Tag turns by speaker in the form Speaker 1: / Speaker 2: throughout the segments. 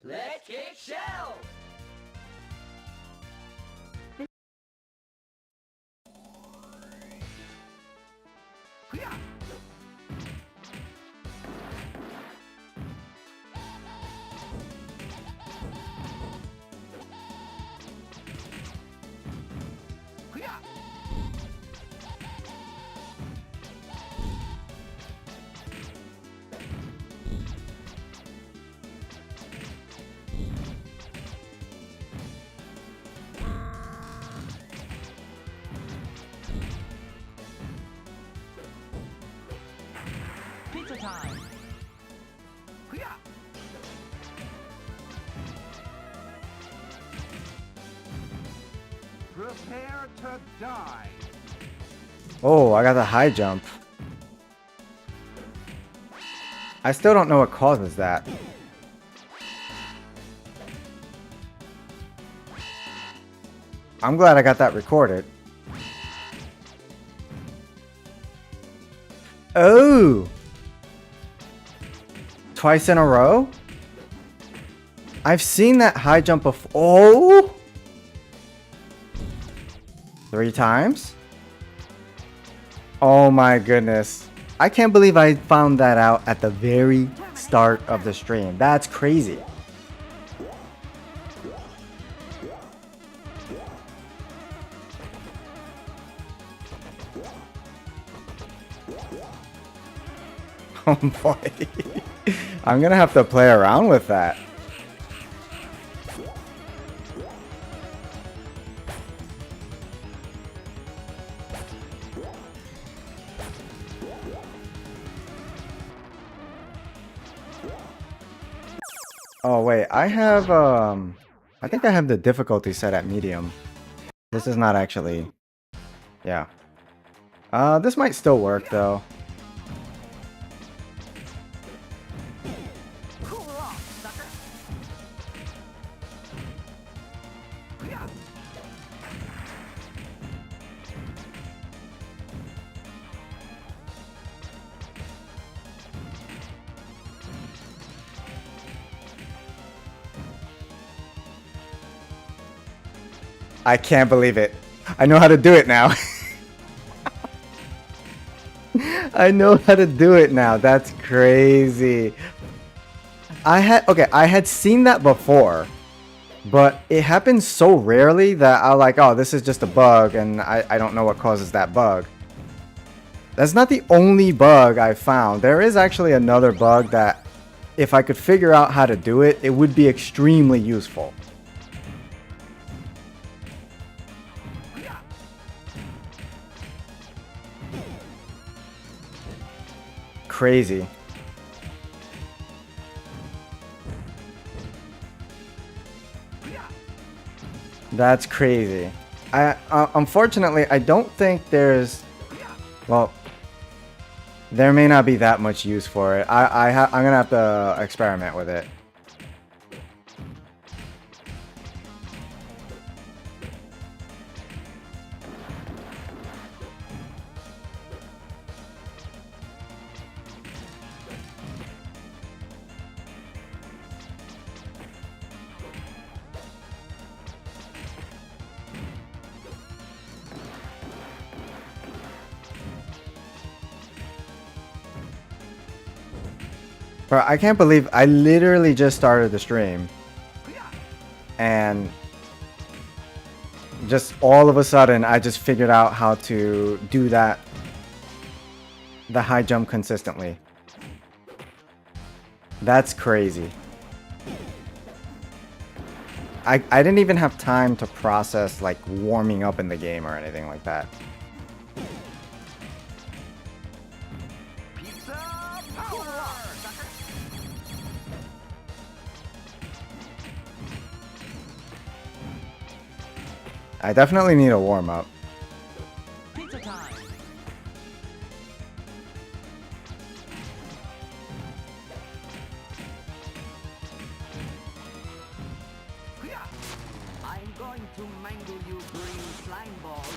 Speaker 1: Let's kick shell! Pizza time!
Speaker 2: Prepare to die.
Speaker 3: Oh, I got the high jump. I still don't know what causes that. I'm glad I got that recorded. Oh! Twice in a row? I've seen that high jump before. Oh! 3 times? Oh my goodness. I can't believe I found that out at the very start of the stream. That's crazy. Oh boy. I'm gonna have to play around with that. Oh wait, I have I think I have the difficulty set at medium. This is not actually. Yeah. This might still work though.
Speaker 1: Cool off, sucker!
Speaker 3: I can't believe it. I know how to do it now. I know how to do it now. That's crazy. I had seen that before, but it happens so rarely that I'm like, oh, this is just a bug, and I don't know what causes that bug. That's not the only bug I found. There is actually another bug that, if I could figure out how to do it, it would be extremely useful. Crazy. That's crazy. Unfortunately, I don't think there's, well, there may not be that much use for it. I'm gonna have to experiment with it. Bro, I can't believe I literally just started the stream. And just all of a sudden, I just figured out how to do that. The high jump consistently. That's crazy. I didn't even have time to process like warming up in the game or anything like that.
Speaker 2: Pizza power.
Speaker 3: I definitely need a warm up.
Speaker 1: Pizza time! I'm going to mangle you green slime balls.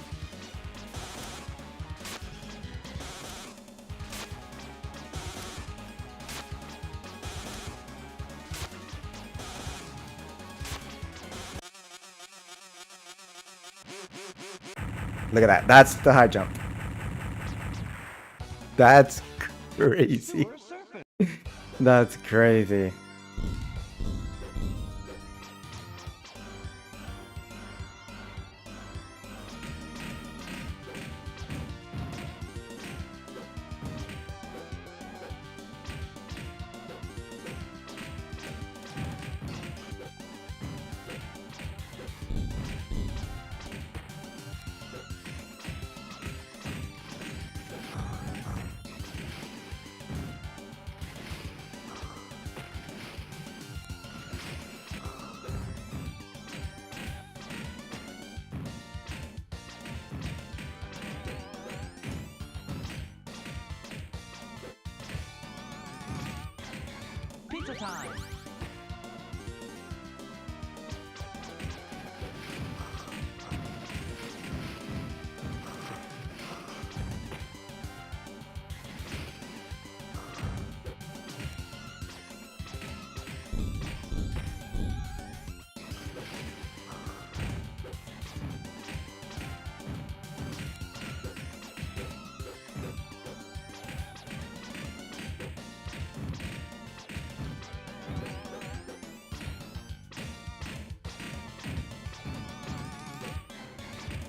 Speaker 3: Look at that. That's the high jump. That's crazy. That's crazy.
Speaker 1: Pizza time.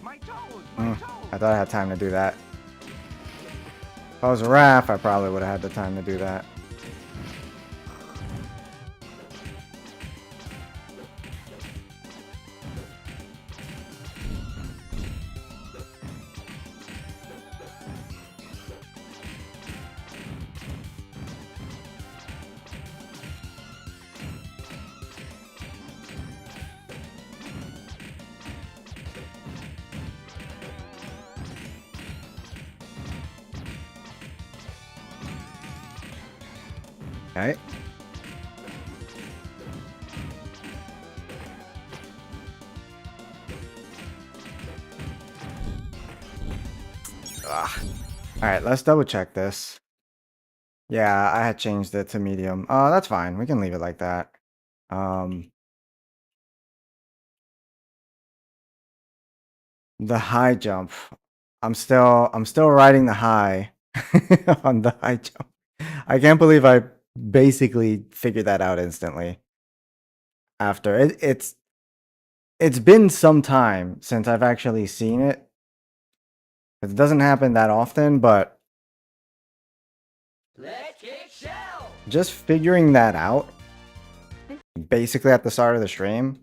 Speaker 2: My toes, my toes.
Speaker 3: I thought I had time to do that. If I was Raph, I probably would have had the time to do that. Okay. Alright, let's double check this. Yeah, I had changed it to medium. That's fine. We can leave it like that. The high jump. I'm still riding the high on the high jump. I can't believe I basically figured that out instantly. After it's been some time since I've actually seen it. It doesn't happen that often, but
Speaker 1: Let's kick shell.
Speaker 3: just figuring that out basically at the start of the stream.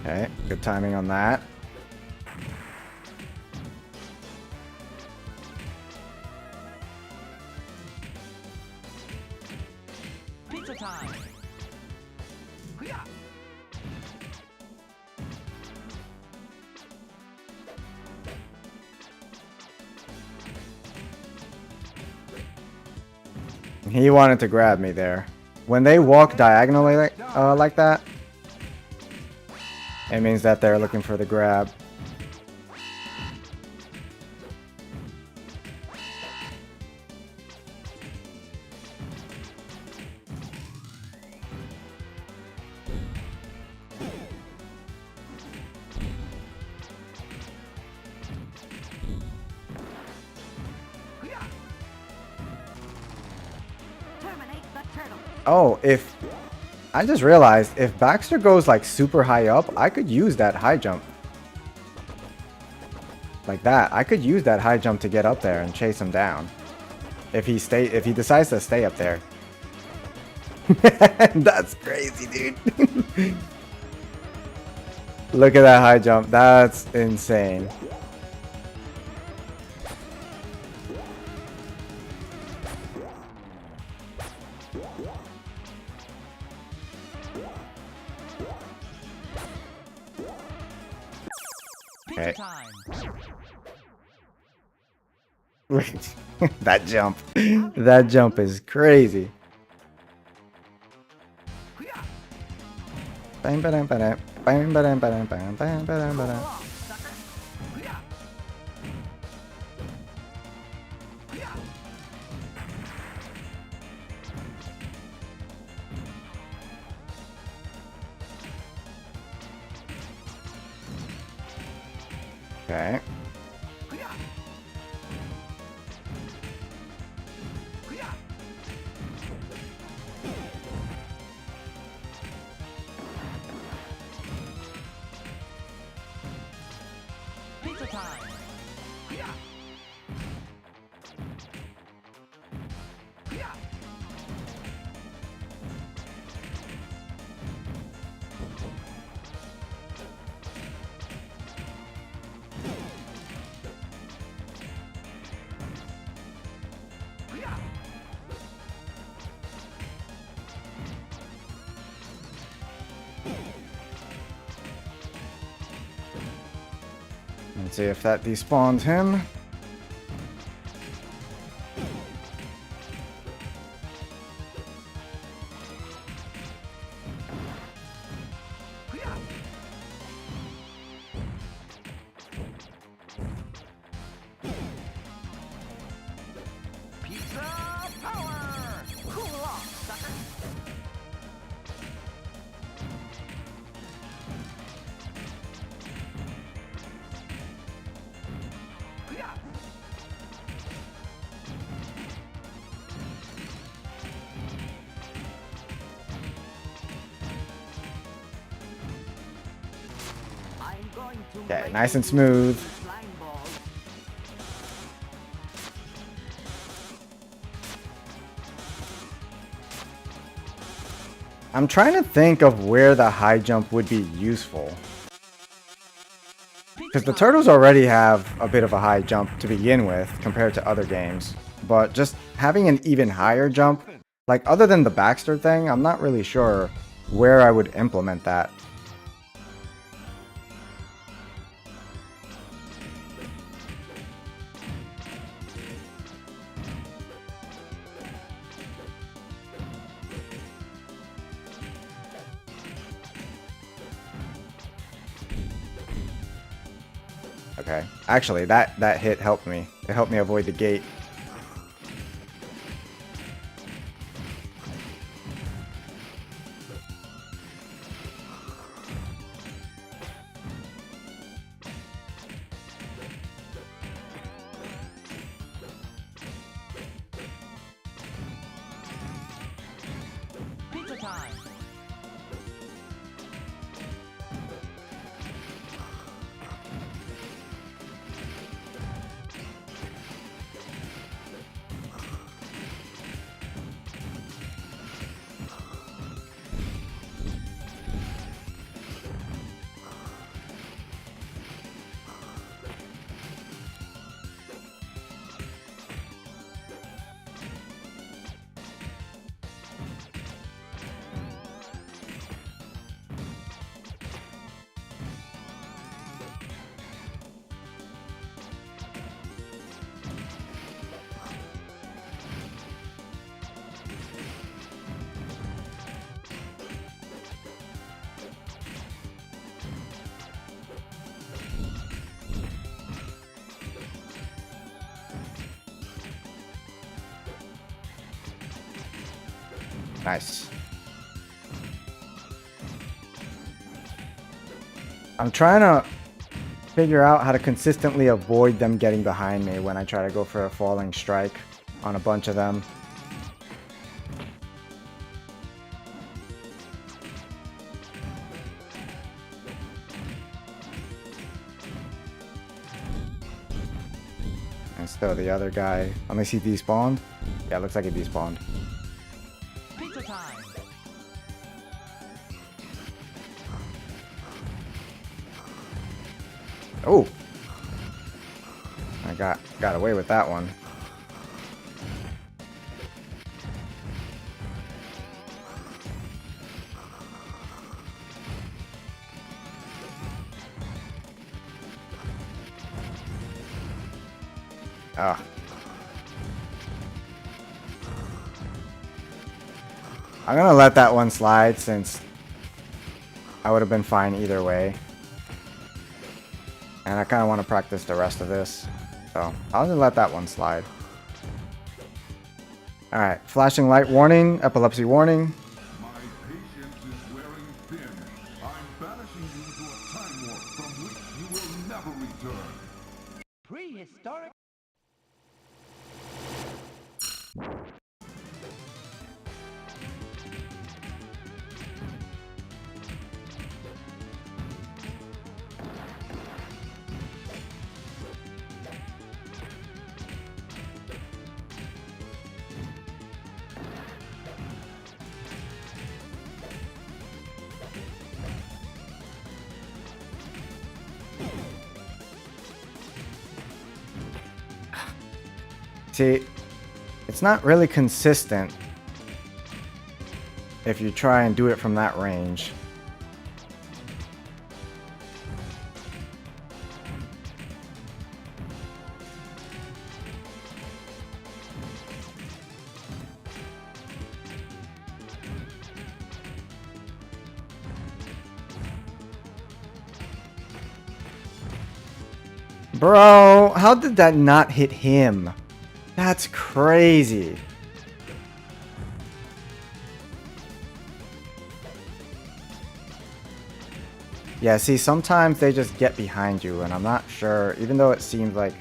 Speaker 3: Okay, good timing on that.
Speaker 1: Pizza time.
Speaker 3: He wanted to grab me there. When they walk diagonally like that, it means that they're looking for the grab.
Speaker 1: Terminate the turtle.
Speaker 3: Oh, if I just realized if Baxter goes like super high up, I could use that high jump. Like that. I could use that high jump to get up there and chase him down. If he decides to stay up there. That's crazy, dude. Look at that high jump. That's insane. Okay. That jump. That jump is crazy. Bam, ba-dam, ba-dam. Bam, ba-dam, ba-dam, bam, bam, ba-dam, ba-dam. Okay. Let's see if that despawns him.
Speaker 2: Pizza power! Cool off, sucker!
Speaker 1: I'm going to
Speaker 3: Okay,
Speaker 1: mangle
Speaker 3: nice and
Speaker 1: you
Speaker 3: smooth.
Speaker 1: green slime balls.
Speaker 3: I'm trying to think of where the high jump would be useful. Because the turtles already have a bit of a high jump to begin with compared to other games. But just having an even higher jump, like other than the Baxter thing, I'm not really sure where I would implement that. Okay, actually that hit helped me. It helped me avoid the gate.
Speaker 1: Pizza time.
Speaker 3: Nice. I'm trying to figure out how to consistently avoid them getting behind me when I try to go for a falling strike on a bunch of them. And still the other guy, unless he despawned. Yeah, it looks like he despawned.
Speaker 1: Pizza time.
Speaker 3: Oh! I got away with that one. Ugh. I'm gonna let that one slide since I would have been fine either way. And I kind of want to practice the rest of this. So I'll just let that one slide. Alright, flashing light warning, epilepsy warning.
Speaker 4: My patience is wearing thin. I'm banishing you to a time warp from which you will never return.
Speaker 2: Prehistoric.
Speaker 3: See, it's not really consistent if you try and do it from that range. Bro, how did that not hit him? That's crazy. Yeah, see, sometimes they just get behind you, and I'm not sure, even though it seems like...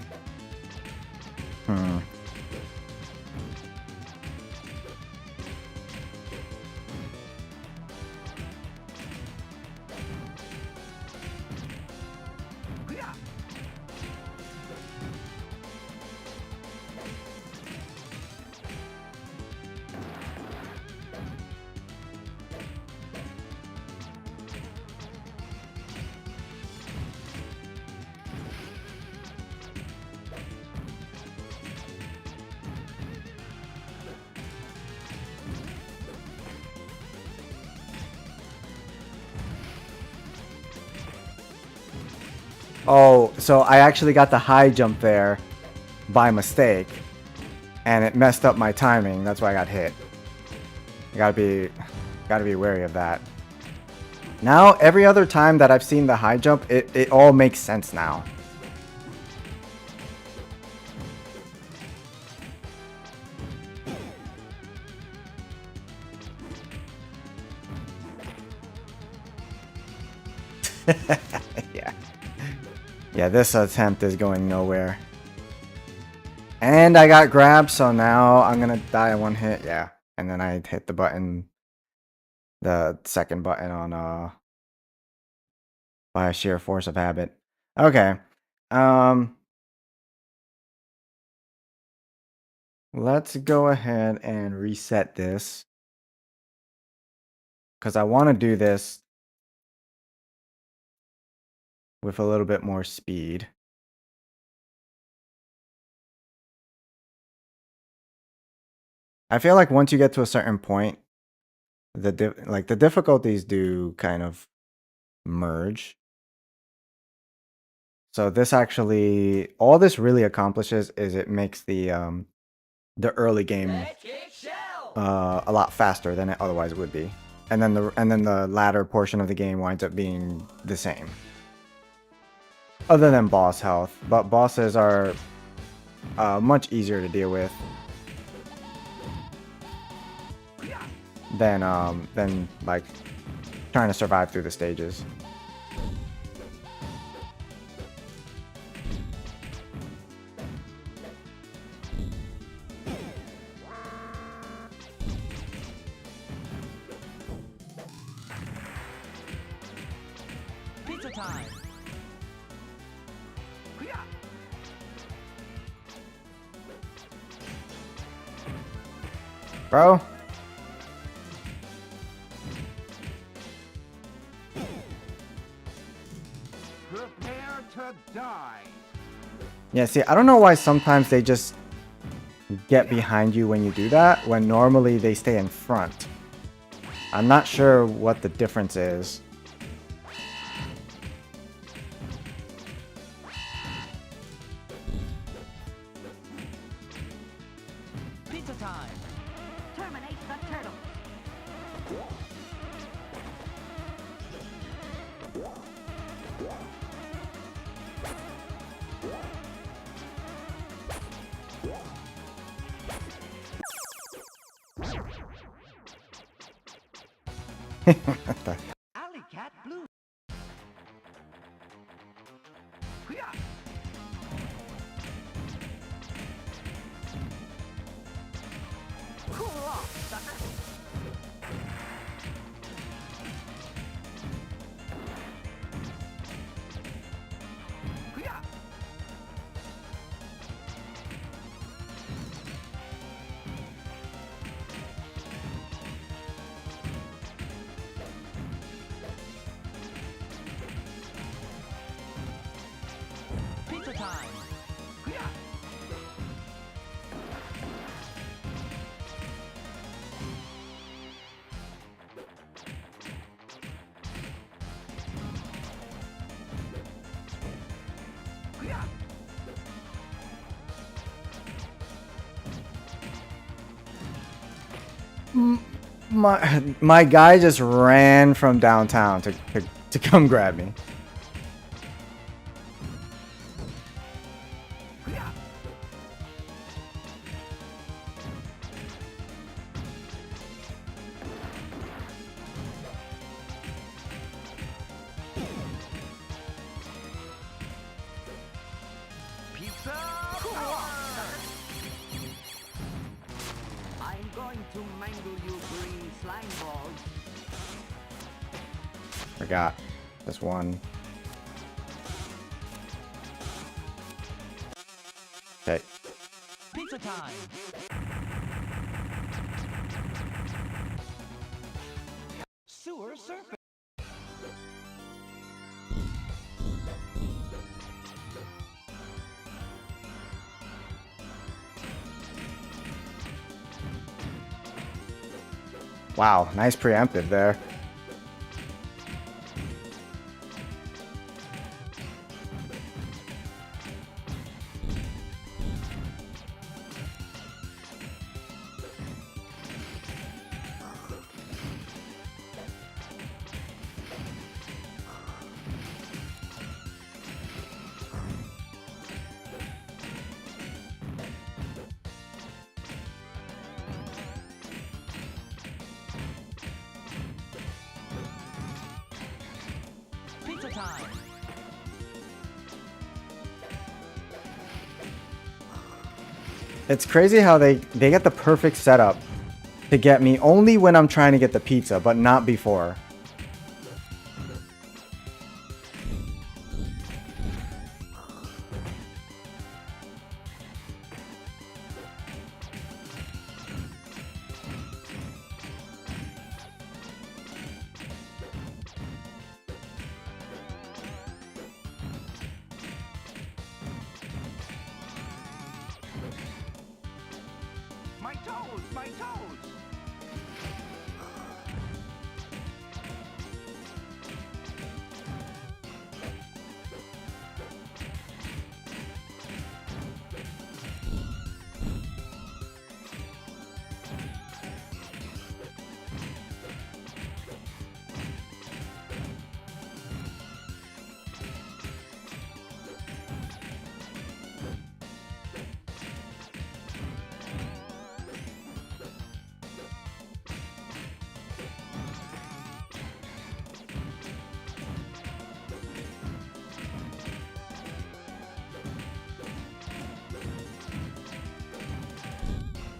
Speaker 3: Oh, so I actually got the high jump there by mistake, and it messed up my timing. That's why I got hit. I gotta be wary of that. Now, every other time that I've seen the high jump, it all makes sense now. Yeah. Yeah, this attempt is going nowhere. And I got grabbed, so now I'm gonna die in one hit. Yeah. And then I hit the button, the second button on by sheer force of habit. Okay. Let's go ahead and reset this, because I want to do this with a little bit more speed. I feel like once you get to a certain point, the difficulties do kind of merge. So this actually, all this really accomplishes is it makes the early game a lot faster than it otherwise would be, and then the latter portion of the game winds up being the same, other than boss health. But bosses are much easier to deal with than like trying to survive through the stages.
Speaker 2: Pizza time.
Speaker 3: Bro.
Speaker 2: Prepare to die.
Speaker 3: Yeah, see, I don't know why sometimes they just get behind you when you do that, when normally they stay in front. I'm not sure what the difference is.
Speaker 1: Pizza time.
Speaker 5: Terminate the turtle.
Speaker 2: Alley cat blue. Hoo-yah!
Speaker 1: Cool off, sucker.
Speaker 2: Hoo-yah!
Speaker 1: Pizza time.
Speaker 2: Hoo-yah! Hoo-yah!
Speaker 3: My guy just ran from downtown to come grab me.
Speaker 2: Hoo-yah! Pizza
Speaker 1: Cool
Speaker 2: power!
Speaker 1: off, sucker. I'm going to mangle you green slime balls.
Speaker 3: Forgot this one. Okay.
Speaker 1: Pizza time.
Speaker 2: Sewer surface.
Speaker 3: Wow, nice preemptive there.
Speaker 1: Pizza time.
Speaker 3: It's crazy how they get the perfect setup to get me only when I'm trying to get the pizza, but not before.
Speaker 2: My toes! My toes!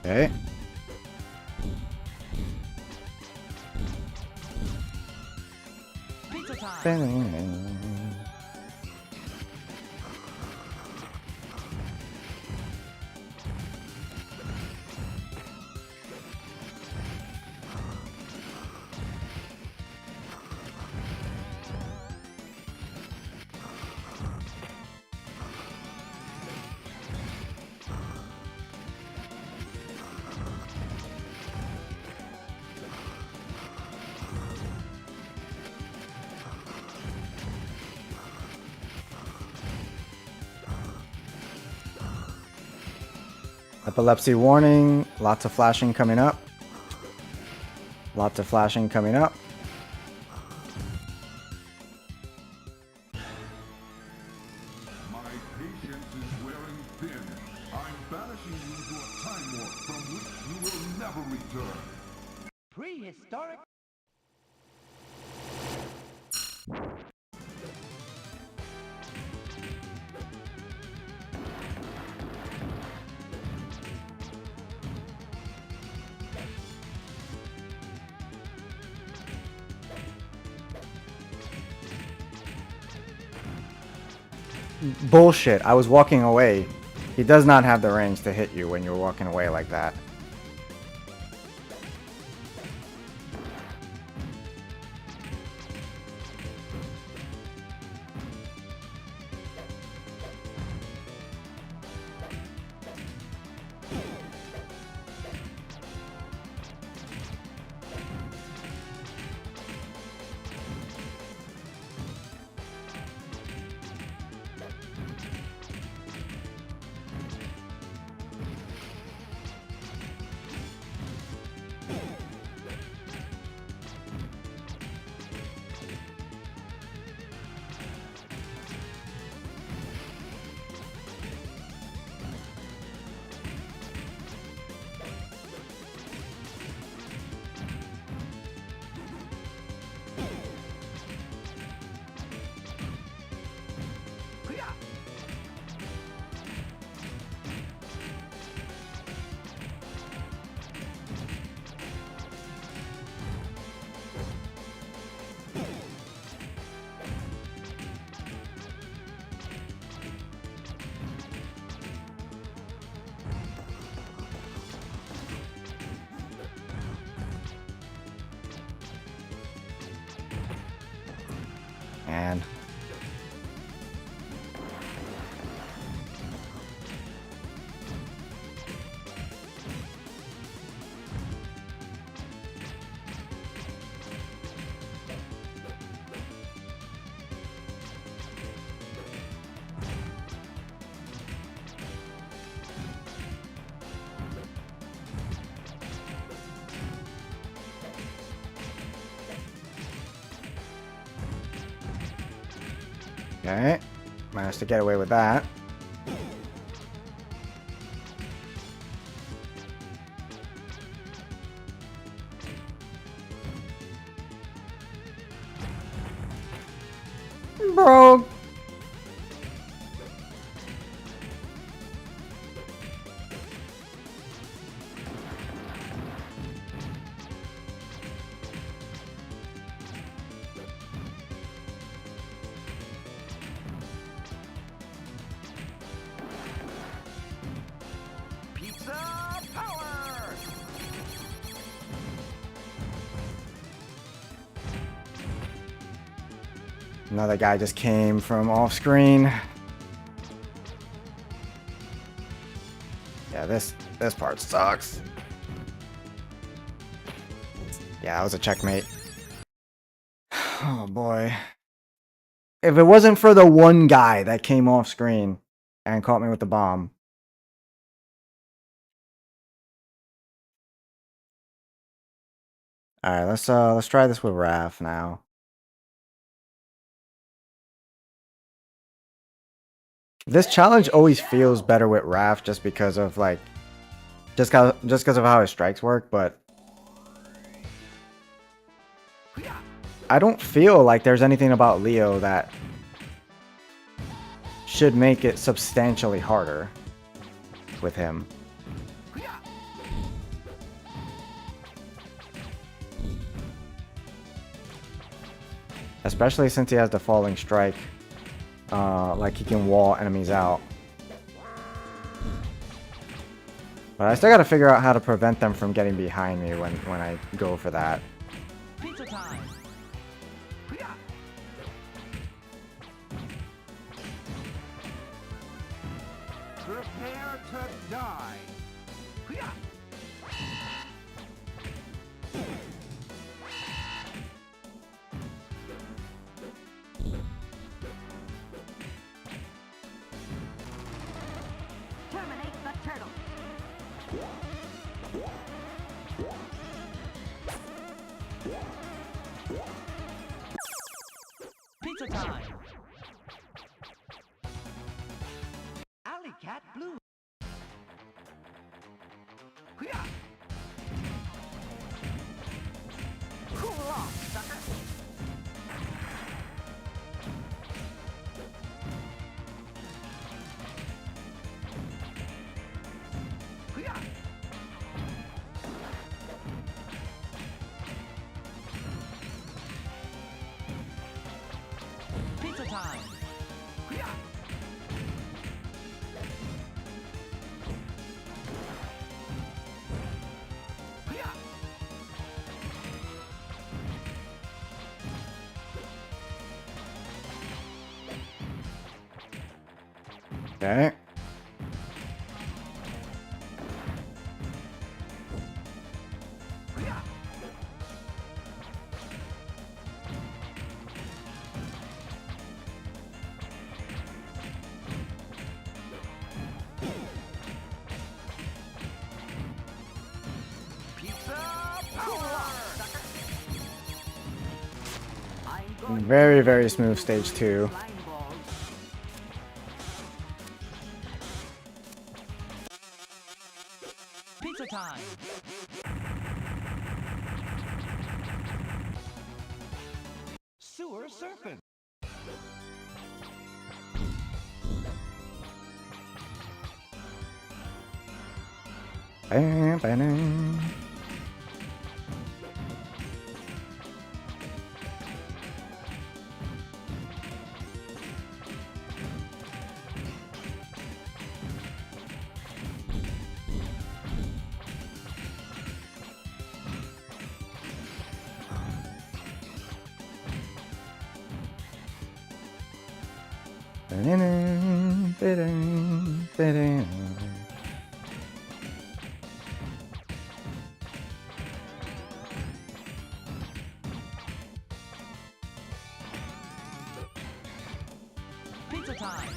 Speaker 3: Okay.
Speaker 1: Pizza time.
Speaker 3: Epilepsy warning. Lots of flashing coming up. Lots of flashing coming up.
Speaker 4: My patience is wearing thin. I'm banishing you to a time warp from which you will never return.
Speaker 2: Prehistoric.
Speaker 3: Bullshit. I was walking away. He does not have the range to hit you when you're walking away like that. And okay, managed to get away with that. Bro.
Speaker 2: Pizza power.
Speaker 3: Another guy just came from off screen. Yeah, this part sucks. Yeah, that was a checkmate. Oh boy. If it wasn't for the one guy that came off screen and caught me with the bomb. Alright, let's try this with Raph now. This challenge always feels better with Raph just because of like just because of how his strikes work, but I don't feel like there's anything about Leo that should make it substantially harder with him. Especially since he has the falling strike. Like he can wall enemies out. But I still gotta figure out how to prevent them from getting behind me when I go for that.
Speaker 2: Pizza time.
Speaker 1: Prepare to die.
Speaker 5: Terminate the turtle.
Speaker 2: cat blue. Hoo-yah! Cool off, sucker. Hoo-yah! Pizza time. Hoo-yah! Hoo-yah!
Speaker 3: Okay.
Speaker 2: Hoo-yah! Pizza power, sucker.
Speaker 1: I'm going
Speaker 3: Very,
Speaker 1: to
Speaker 3: very
Speaker 1: mangle
Speaker 3: smooth
Speaker 1: you
Speaker 3: stage
Speaker 1: green
Speaker 3: 2.
Speaker 1: slime balls.
Speaker 2: Pizza time. Sewer serpent.
Speaker 3: Bam, ba-dum. Ba-dum, ba-dum, ba-dum.
Speaker 2: Pizza time.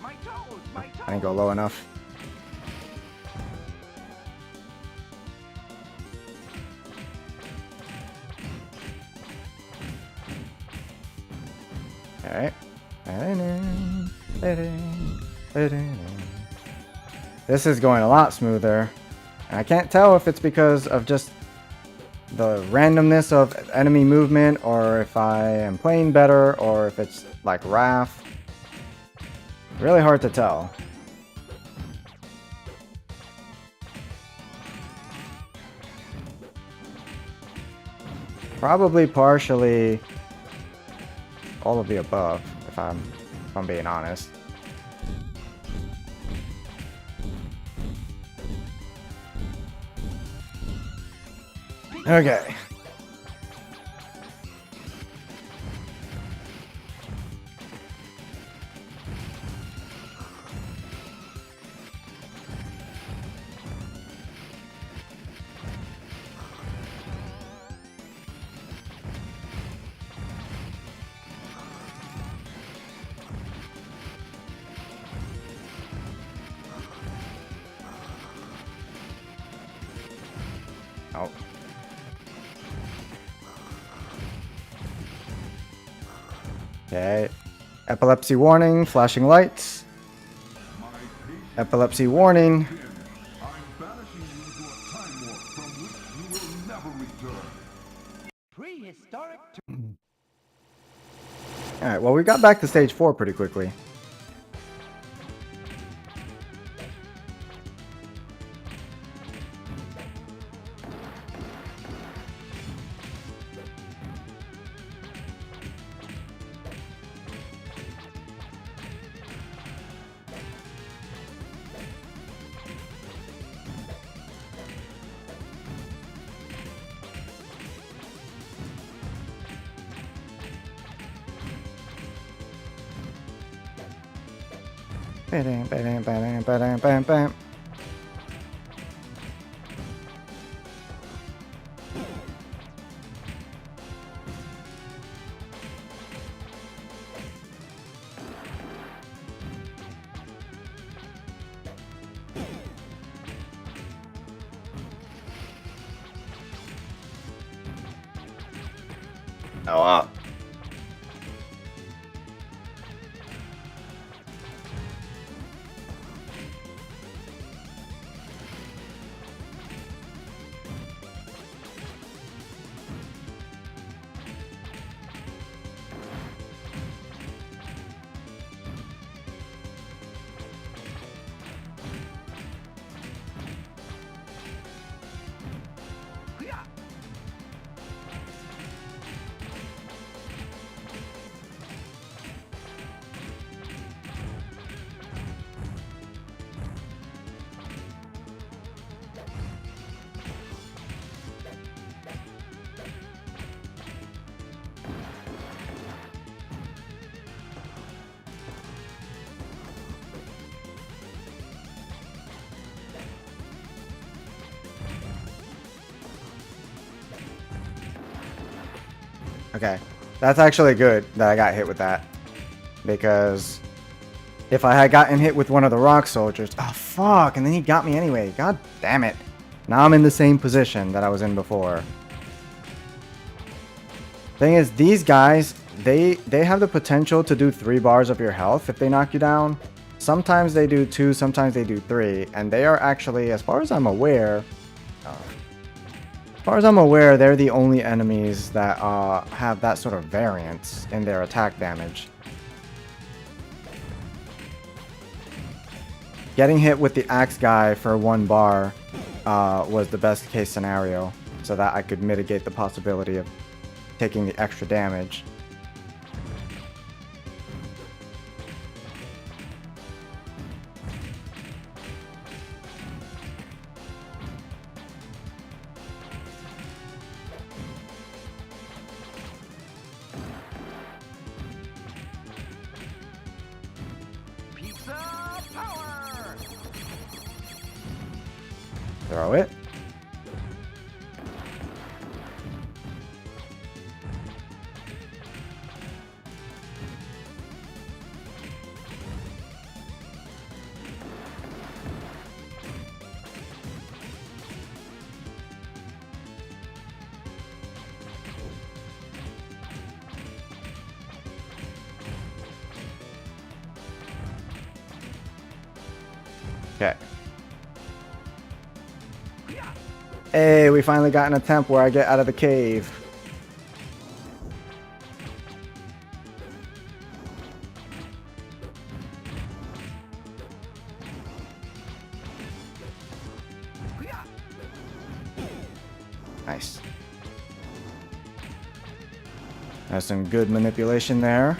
Speaker 2: My toes, my toes.
Speaker 3: I didn't go low enough. Alright. This is going a lot smoother. And I can't tell if it's because of just the randomness of enemy movement, or if I am playing better, or if it's like Wrath. Really hard to tell. Probably partially all of the above, if I'm being honest. Okay. Oh. Okay. Epilepsy warning, flashing lights.
Speaker 4: My patience
Speaker 3: Epilepsy warning.
Speaker 4: is I'm banishing you to a time warp from which you will never return.
Speaker 2: Prehistoric.
Speaker 3: Alright, well, we got back to stage 4 pretty quickly. Oh, wow. Okay, that's actually good that I got hit with that, because if I had gotten hit with one of the rock soldiers, oh fuck, and then he got me anyway. God damn it. Now I'm in the same position that I was in before. Thing is, these guys, they have the potential to do 3 bars of your health if they knock you down. Sometimes they do 2, sometimes they do 3, and they are actually, as far as I'm aware, they're the only enemies that have that sort of variance in their attack damage. Getting hit with the axe guy for 1 bar was the best case scenario, so that I could mitigate the possibility of taking the extra damage.
Speaker 2: Pizza power!
Speaker 3: Throw it. Okay. Hey, we finally got an attempt where I get out of the cave. Nice. That's some good manipulation there.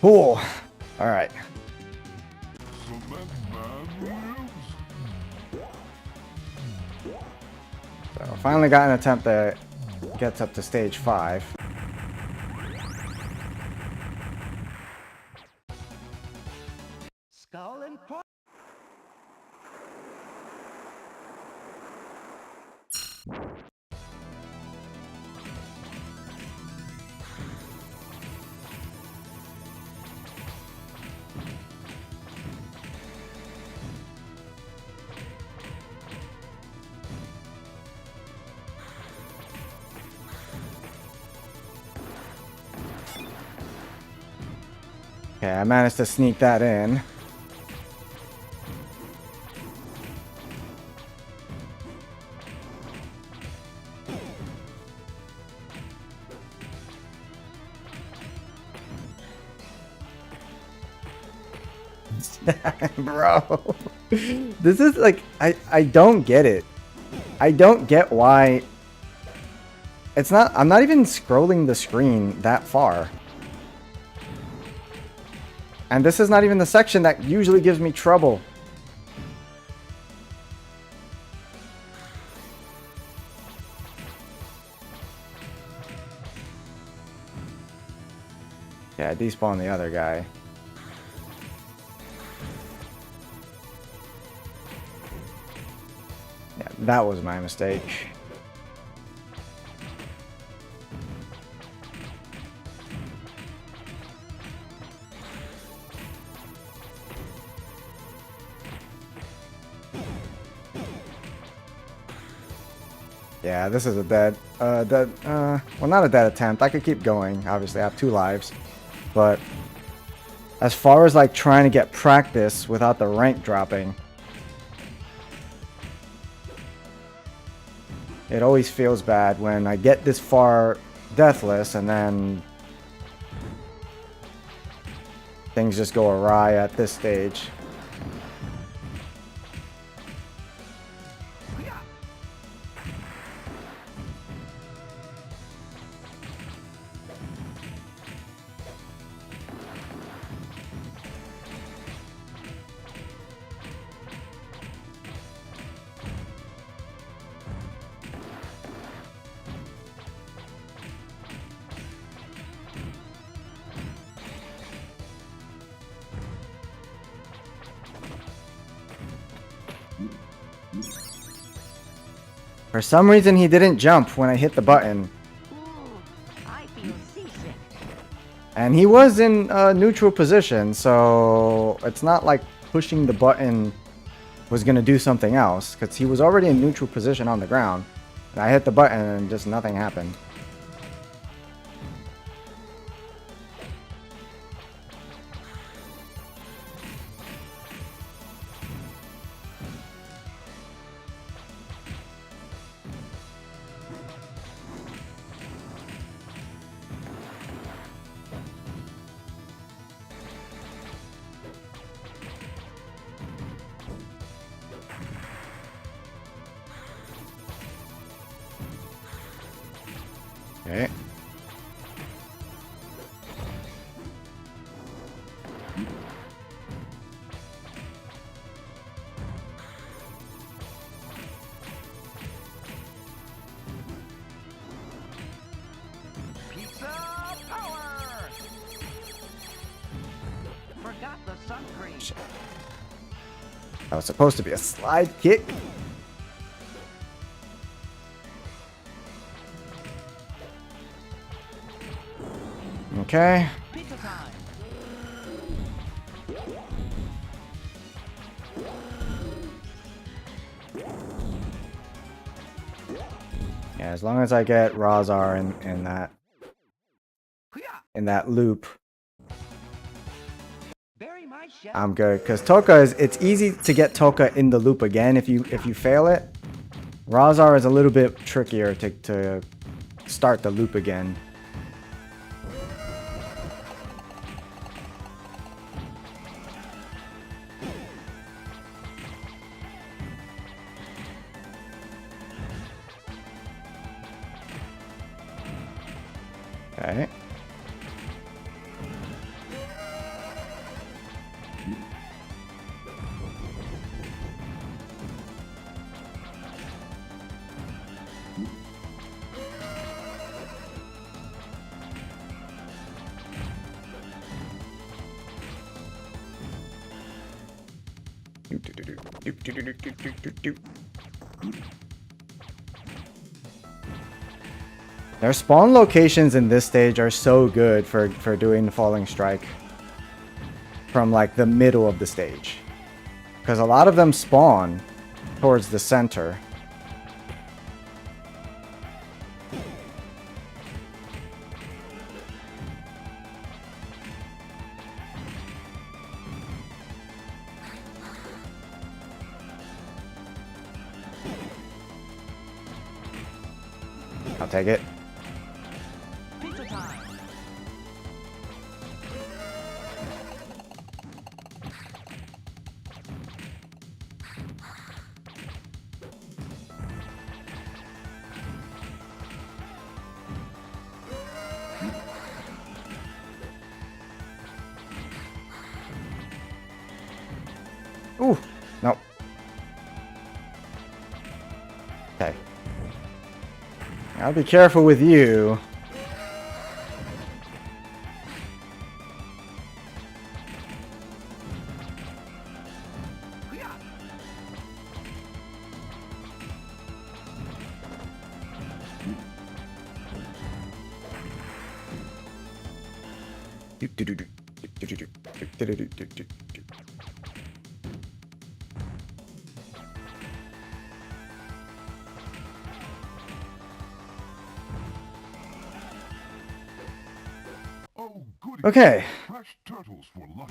Speaker 3: Cool. All right. So finally got an attempt that gets up to stage 5.
Speaker 2: Skull and cross.
Speaker 3: Okay, I managed to sneak that in. Bro, this is like, I don't get it. I don't get why... It's not... I'm not even scrolling the screen that far. And this is not even the section that usually gives me trouble. Yeah, despawn the other guy. Yeah, that was my mistake. Yeah, this is a well, not a dead attempt. I could keep going. Obviously, I have 2 lives. But as far as like trying to get practice without the rank dropping, it always feels bad when I get this far deathless and then things just go awry at this stage. For some reason, he didn't jump when I hit the button.
Speaker 5: Ooh, I feel seasick.
Speaker 3: And he was in a neutral position, so it's not like pushing the button was going to do something else, because he was already in neutral position on the ground. And I hit the button and just nothing happened. Okay.
Speaker 2: Pizza power!
Speaker 1: Forgot the sun cream.
Speaker 3: That was supposed to be a slide kick. Okay.
Speaker 1: Pizza time.
Speaker 3: Yeah, as long as I get Razar in that loop,
Speaker 1: Bury my chef.
Speaker 3: I'm good. Because Toka is, it's easy to get Toka in the loop again if you fail it. Razar is a little bit trickier to start the loop again. Okay. Their spawn locations in this stage are so good for doing the Falling Strike from like the middle of the stage, because a lot of them spawn towards the center. I'll take it.
Speaker 1: Pizza time.
Speaker 3: Ooh, nope. Okay. I'll be careful with you.
Speaker 4: Oh, goody.
Speaker 3: Okay.
Speaker 4: Fresh turtles for lunch.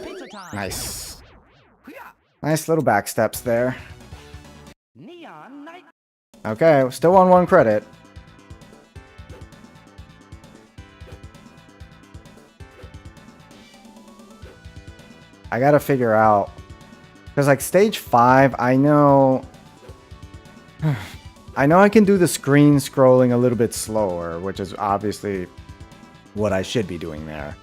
Speaker 2: Pizza time.
Speaker 3: Nice. Nice little back steps there.
Speaker 2: Neon night.
Speaker 3: Okay, still on 1 credit. I gotta figure out, because like stage 5, I know I can do the screen scrolling a little bit slower, which is obviously what I should be doing there.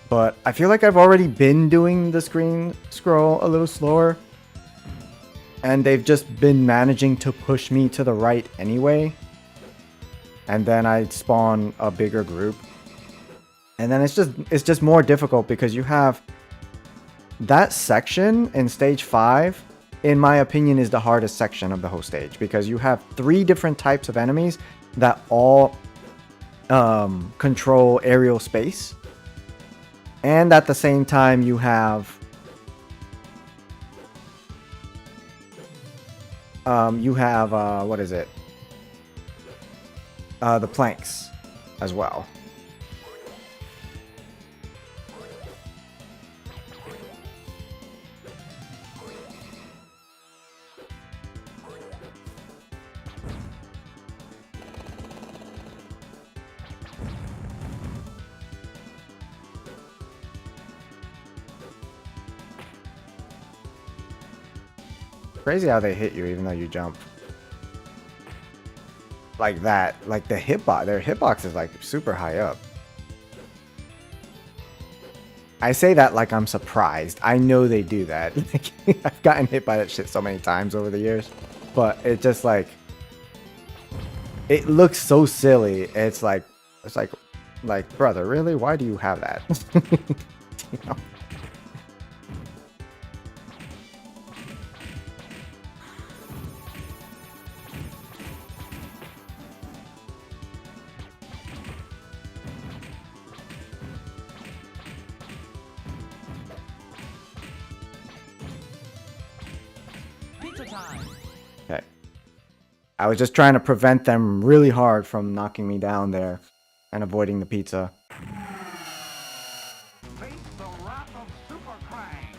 Speaker 3: But I feel like I've already been doing the screen scroll a little slower, and they've just been managing to push me to the right anyway. And then I spawn a bigger group. And then it's just more difficult because you have that section in stage 5, in my opinion, is the hardest section of the whole stage, because you have 3 different types of enemies that all control aerial space. And at the same time, you have what is it? The planks as well. Crazy how they hit you even though you jump. Like that. Like the hitbox. Their hitbox is like super high up. I say that like I'm surprised. I know they do that. I've gotten hit by that shit so many times over the years. But it just like... It looks so silly. It's like, brother, really? Why do you have that? You know?
Speaker 2: Pizza time.
Speaker 3: Okay. I was just trying to prevent them really hard from knocking me down there and avoiding the pizza.
Speaker 2: Face the wrath of Super Krang.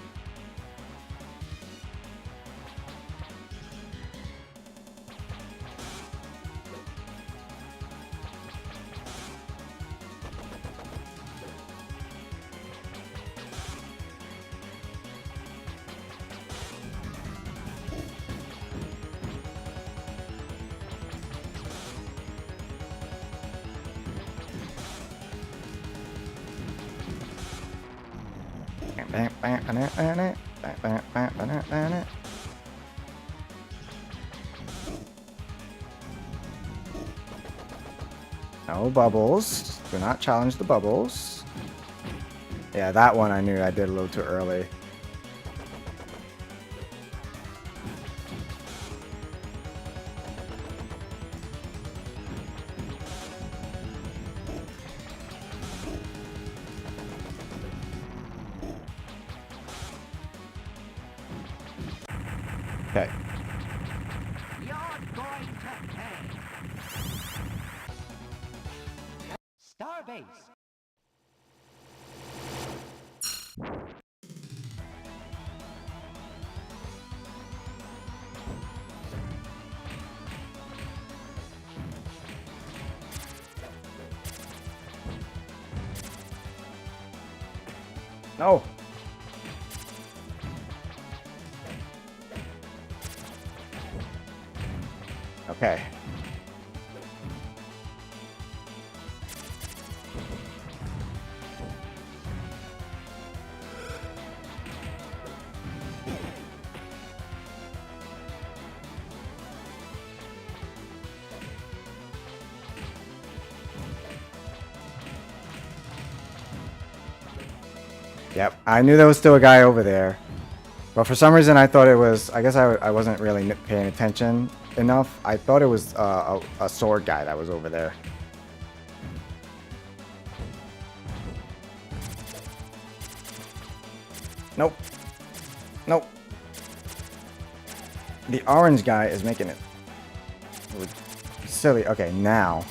Speaker 3: No bubbles. Do not challenge the bubbles. Yeah, that one I knew I did a little too early. Okay.
Speaker 2: You're going to pay. Starbase.
Speaker 3: No. Okay. Yep, I knew there was still a guy over there. But for some reason I thought it was, I guess I wasn't really paying attention enough. I thought it was a sword guy that was over there. Nope. Nope. The orange guy is making it silly. Okay, now.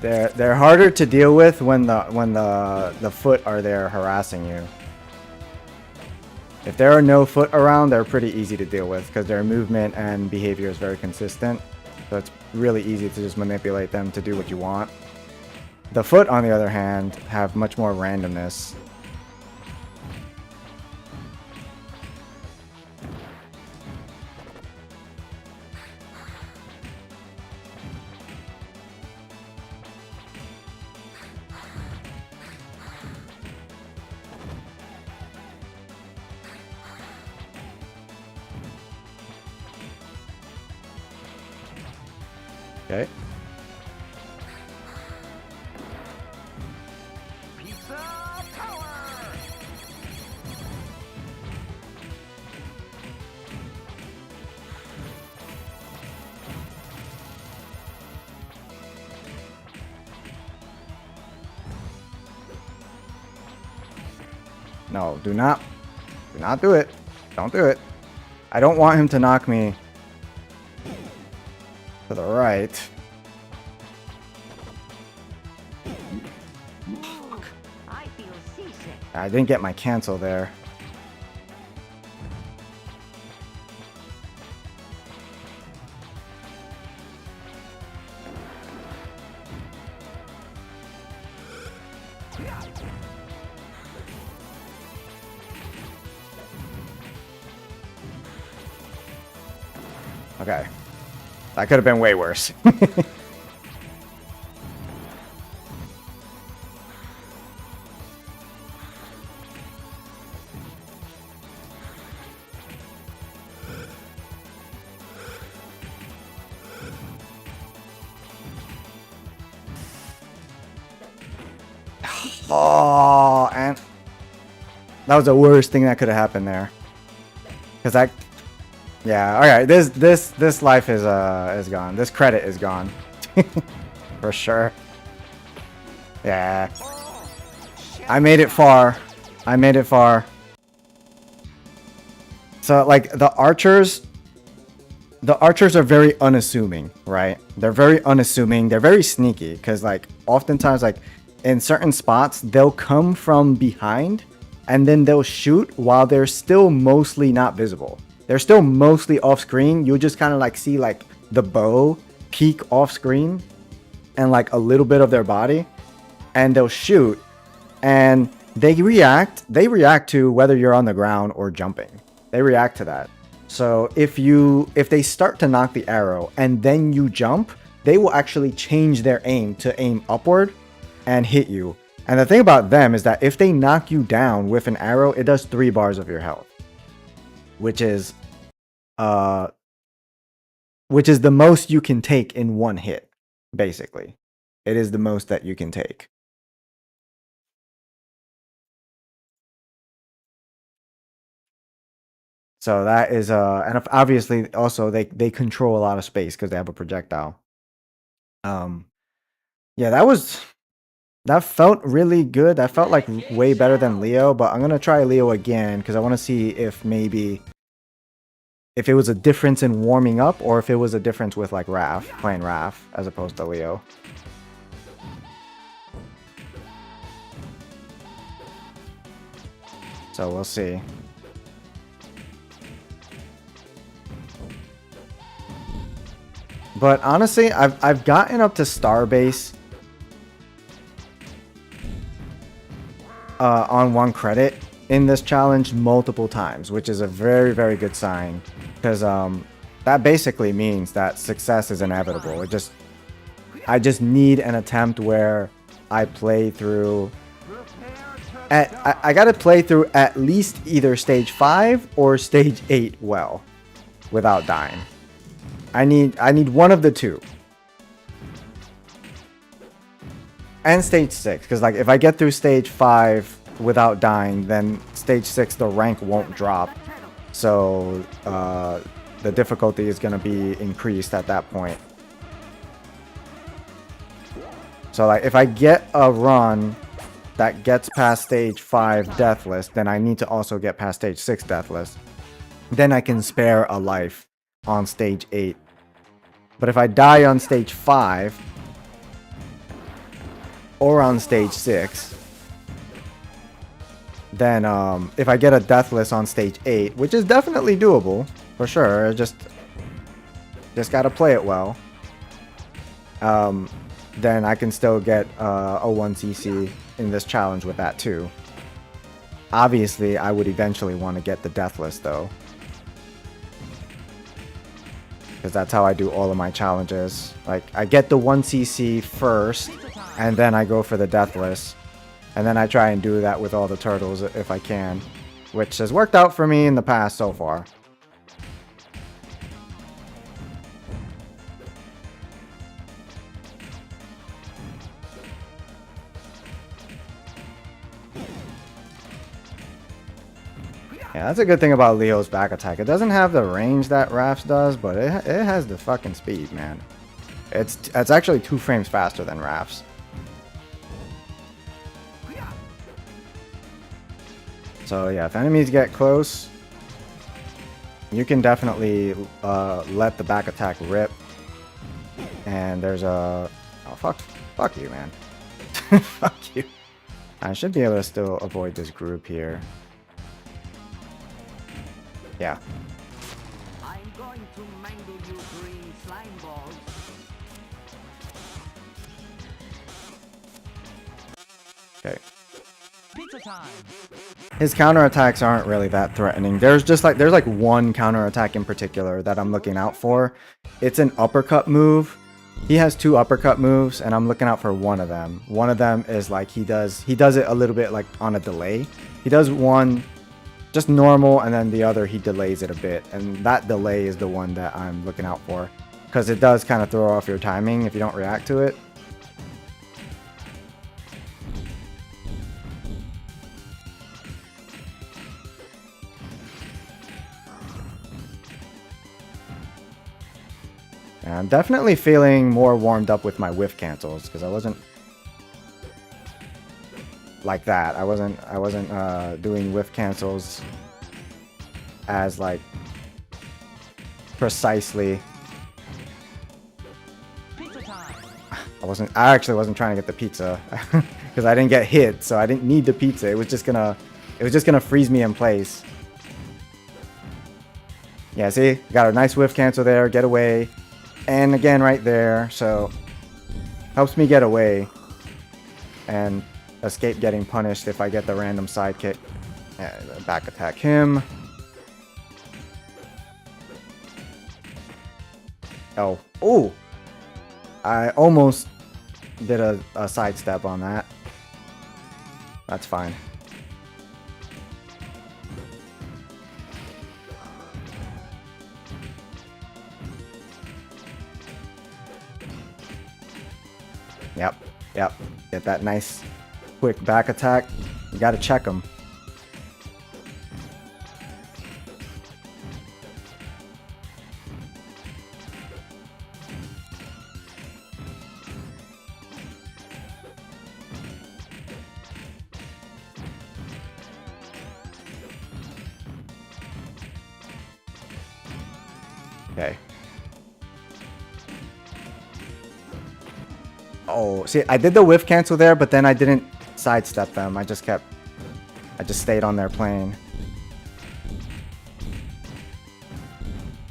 Speaker 3: They're harder to deal with when the foot are there harassing you. If there are no foot around, they're pretty easy to deal with because their movement and behavior is very consistent. So it's really easy to just manipulate them to do what you want. The foot, on the other hand, have much more randomness. Okay.
Speaker 1: Pizza power!
Speaker 3: No, do not do it. Don't do it. I don't want him to knock me to the right.
Speaker 5: I feel seasick.
Speaker 3: I didn't get my cancel there. Okay. That could have been way worse. Oh, and that was the worst thing that could have happened there. Cause I, yeah, all right. This life is gone. This credit is gone, for sure. Yeah, I made it far. I made it far. So like the archers are very unassuming, right? They're very unassuming. They're very sneaky because like oftentimes like in certain spots they'll come from behind and then they'll shoot while they're still mostly not visible. They're still mostly off screen. You'll just kind of like see like the bow peek off screen and like a little bit of their body, and they'll shoot and they react to whether you're on the ground or jumping. They react to that. So if they start to knock the arrow and then you jump, they will actually change their aim to aim upward and hit you. And the thing about them is that if they knock you down with an arrow, it does 3 bars of your health, which is the most you can take in one hit. Basically, it is the most that you can take. So that is and obviously also they control a lot of space because they have a projectile. Yeah, that felt really good. That felt like way better than Leo, but I'm gonna try Leo again because I want to see if maybe if it was a difference in warming up or if it was a difference with like Raph, playing Raph as opposed to Leo. So we'll see. But honestly, I've gotten up to Starbase on 1 credit in this challenge multiple times, which is a very, very good sign. Because that basically means that success is inevitable. I just need an attempt where I play through. I gotta play through at least either stage 5 or stage 8 well, without dying. I need one of the two. And stage 6, because like if I get through stage 5 without dying, then stage 6 the rank won't drop. So the difficulty is gonna be increased at that point. So like if I get a run that gets past stage 5 deathless, then I need to also get past stage 6 deathless. Then I can spare a life on stage 8. But if I die on stage 5 or on stage 6, then if I get a deathless on stage 8, which is definitely doable for sure, just gotta play it well, then I can still get a 1cc in this challenge with that too. Obviously, I would eventually want to get the deathless though, because that's how I do all of my challenges. Like, I get the 1cc first, and then I go for the deathless, and then I try and do that with all the turtles if I can, which has worked out for me in the past so far. Yeah, that's a good thing about Leo's back attack. It doesn't have the range that Raph's does, but it has the fucking speed, man. It's actually 2 frames faster than Raph's. So yeah, if enemies get close, you can definitely let the back attack rip. And there's a... Oh, fuck you, man. Fuck you. I should be able to still avoid this group here. Yeah.
Speaker 1: I'm going to mangle you green slime balls.
Speaker 3: Okay.
Speaker 2: Pizza time.
Speaker 3: His counterattacks aren't really that threatening. There's like one counterattack in particular that I'm looking out for. It's an uppercut move. He has 2 uppercut moves, and I'm looking out for one of them. One of them is like he does it a little bit like on a delay. He does one just normal, and then the other he delays it a bit, and that delay is the one that I'm looking out for, because it does kind of throw off your timing if you don't react to it. And I'm definitely feeling more warmed up with my whiff cancels, because I wasn't like that. I wasn't doing whiff cancels as like precisely.
Speaker 2: Pizza time.
Speaker 3: I actually wasn't trying to get the pizza because I didn't get hit, so I didn't need the pizza. It was just gonna freeze me in place. Yeah, see, got a nice whiff cancel there, get away, and again right there, so helps me get away and escape getting punished if I get the random sidekick. Back attack him. Oh, ooh! I almost did a sidestep on that. That's fine. Yep. Get that nice quick back attack. You gotta check them. Okay. Oh, see, I did the whiff cancel there, but then I didn't sidestep them. I just stayed on their plane.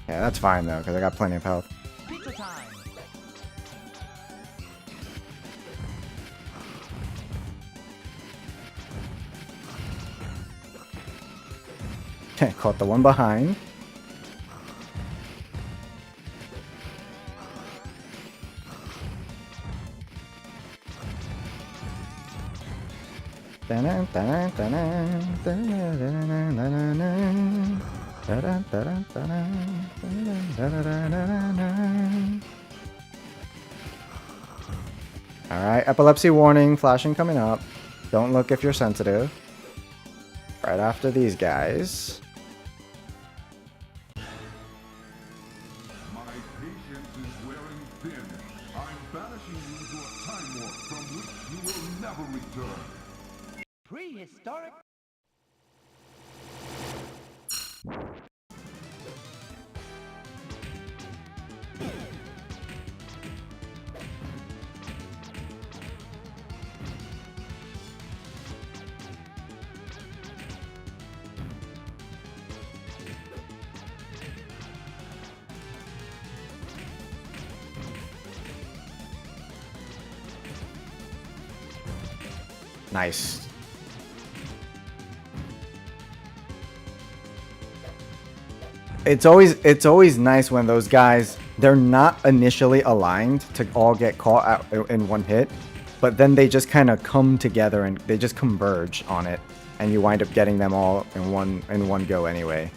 Speaker 3: Yeah, that's fine though, because I got plenty of health.
Speaker 2: Pizza time.
Speaker 3: Okay, caught the one behind. Alright, epilepsy warning, flashing coming up. Don't look if you're sensitive. Right after these guys.
Speaker 4: My patience is wearing thin. I'm banishing you to a time warp from which you will never return.
Speaker 2: Prehistoric.
Speaker 3: Nice. It's always nice when those guys, they're not initially aligned to all get caught out in one hit, but then they just kind of come together and they just converge on it, and you wind up getting them all in one go anyway.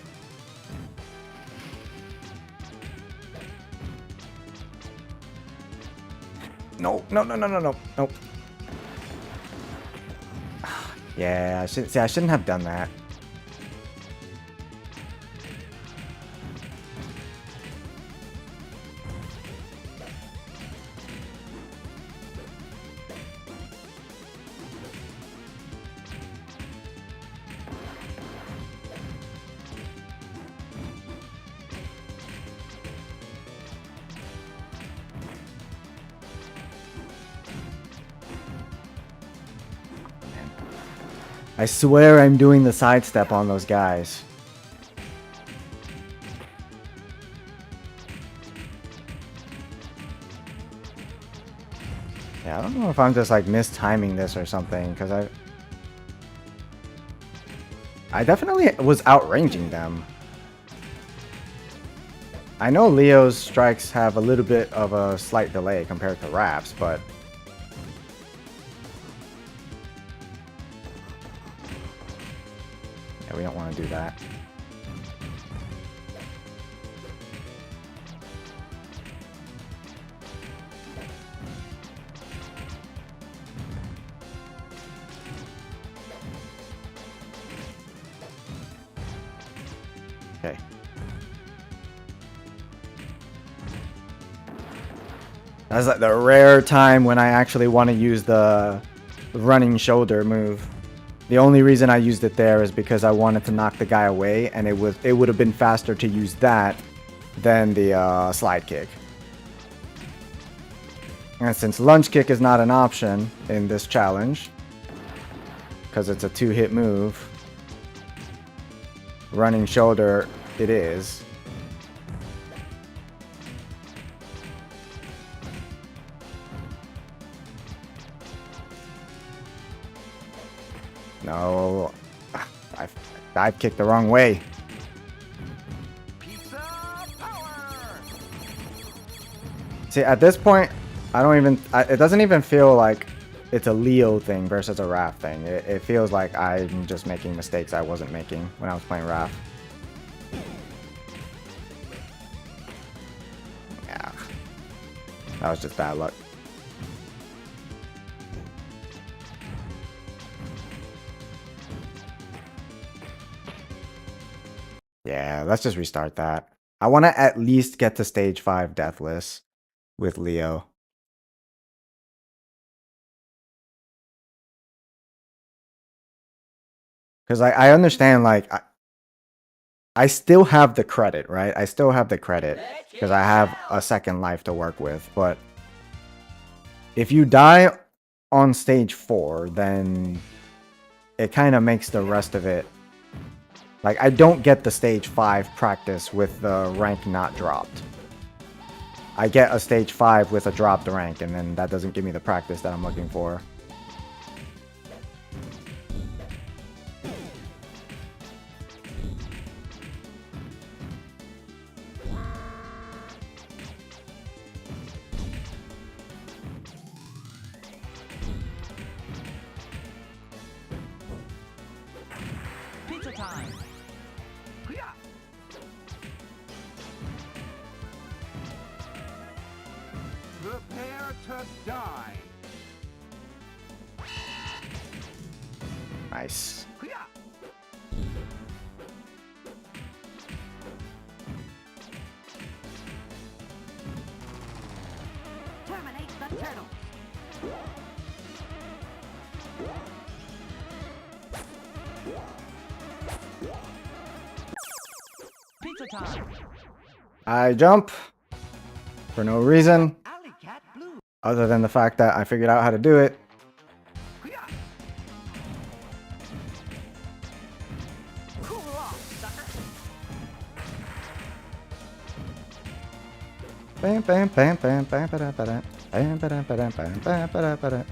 Speaker 3: No. Nope. Yeah, I shouldn't have done that. I swear I'm doing the sidestep on those guys. Yeah, I don't know if I'm just like mistiming this or something, because I definitely was outranging them. I know Leo's strikes have a little bit of a slight delay compared to Raph's, but yeah, we don't want to do that. Okay. That's like the rare time when I actually want to use the running shoulder move. The only reason I used it there is because I wanted to knock the guy away, and it would have been faster to use that than the slide kick. And since lunge kick is not an option in this challenge, because it's a 2-hit move, running shoulder it is. No, I dive kicked the wrong way.
Speaker 1: Pizza power!
Speaker 3: See, at this point, I don't even. It doesn't even feel like it's a Leo thing versus a Raph thing. It feels like I'm just making mistakes I wasn't making when I was playing Raph. Yeah, that was just bad luck. Yeah, let's just restart that. I want to at least get to stage 5 deathless with Leo. Because I understand, like, I still have the credit, right? I still have the credit because I have a second life to work with. But if you die on stage 4, then it kind of makes the rest of it. Like, I don't get the stage 5 practice with the rank not dropped. I get a stage 5 with a dropped rank, and then that doesn't give me the practice that I'm looking for.
Speaker 2: time.
Speaker 4: Prepare to die.
Speaker 3: Nice.
Speaker 1: Terminate the turtle.
Speaker 2: Pizza time.
Speaker 3: I jump for no reason
Speaker 2: Alley cat blue.
Speaker 3: other than the fact that I figured out how to do it.
Speaker 1: Cool off, sucker.
Speaker 3: Bam bam bam bam bam ba da ba da. Bam ba da ba da bam bam ba da ba da.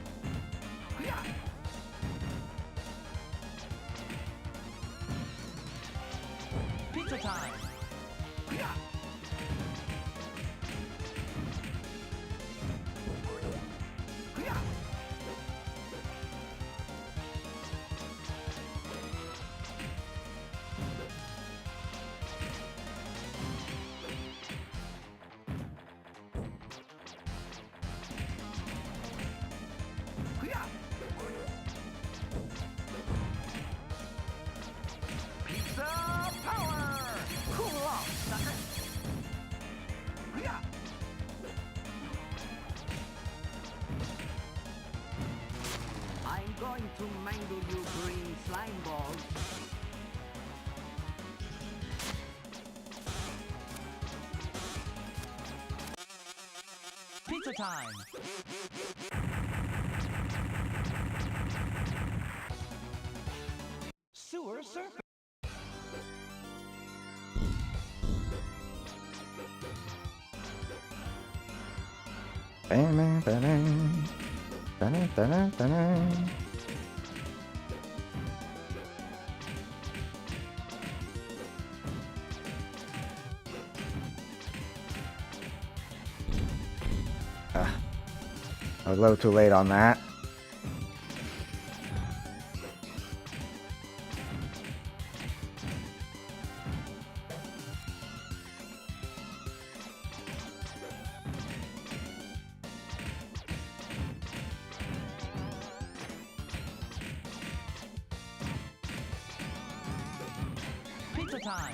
Speaker 2: Pizza time.
Speaker 1: Pizza power. Cool off, sucker. I'm going to mangle you green slime balls.
Speaker 2: Pizza time. Sewer surface.
Speaker 3: Bam bam ba da. Ba da ba da ba da. I was a little too late on that.
Speaker 2: Pizza time.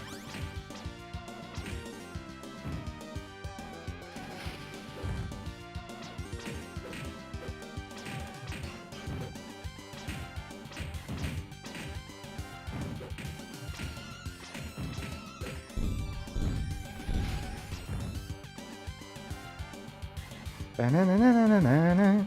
Speaker 3: Ba-na-na-na-na-na-na.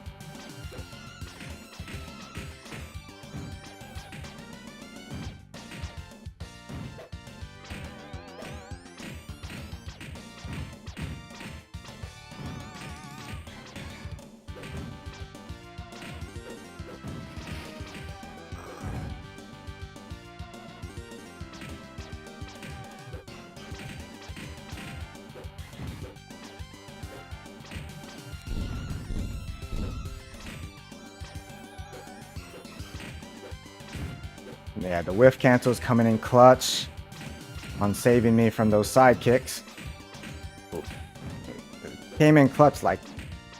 Speaker 3: Yeah, the whiff cancels coming in clutch on saving me from those side kicks. Came in clutch like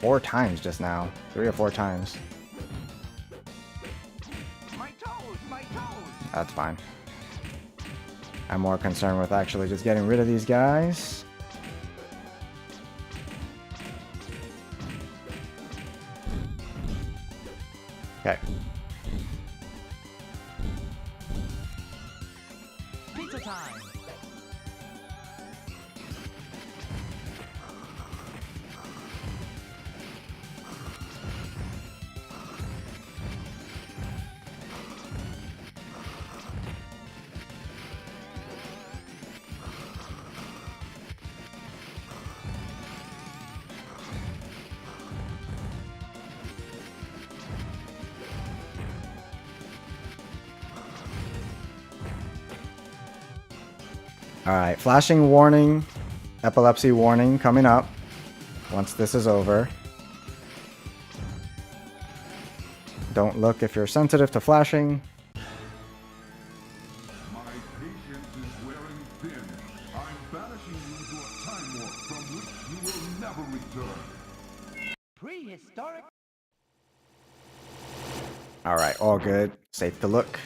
Speaker 3: 4 times just now. 3 or 4 times.
Speaker 2: My toes, my toes.
Speaker 3: That's fine. I'm more concerned with actually just getting rid of these guys. Okay.
Speaker 2: Pizza time.
Speaker 3: Alright, flashing warning, epilepsy warning coming up once this is over. Don't look if you're sensitive to flashing.
Speaker 4: My
Speaker 3: All right, all good. Safe to look.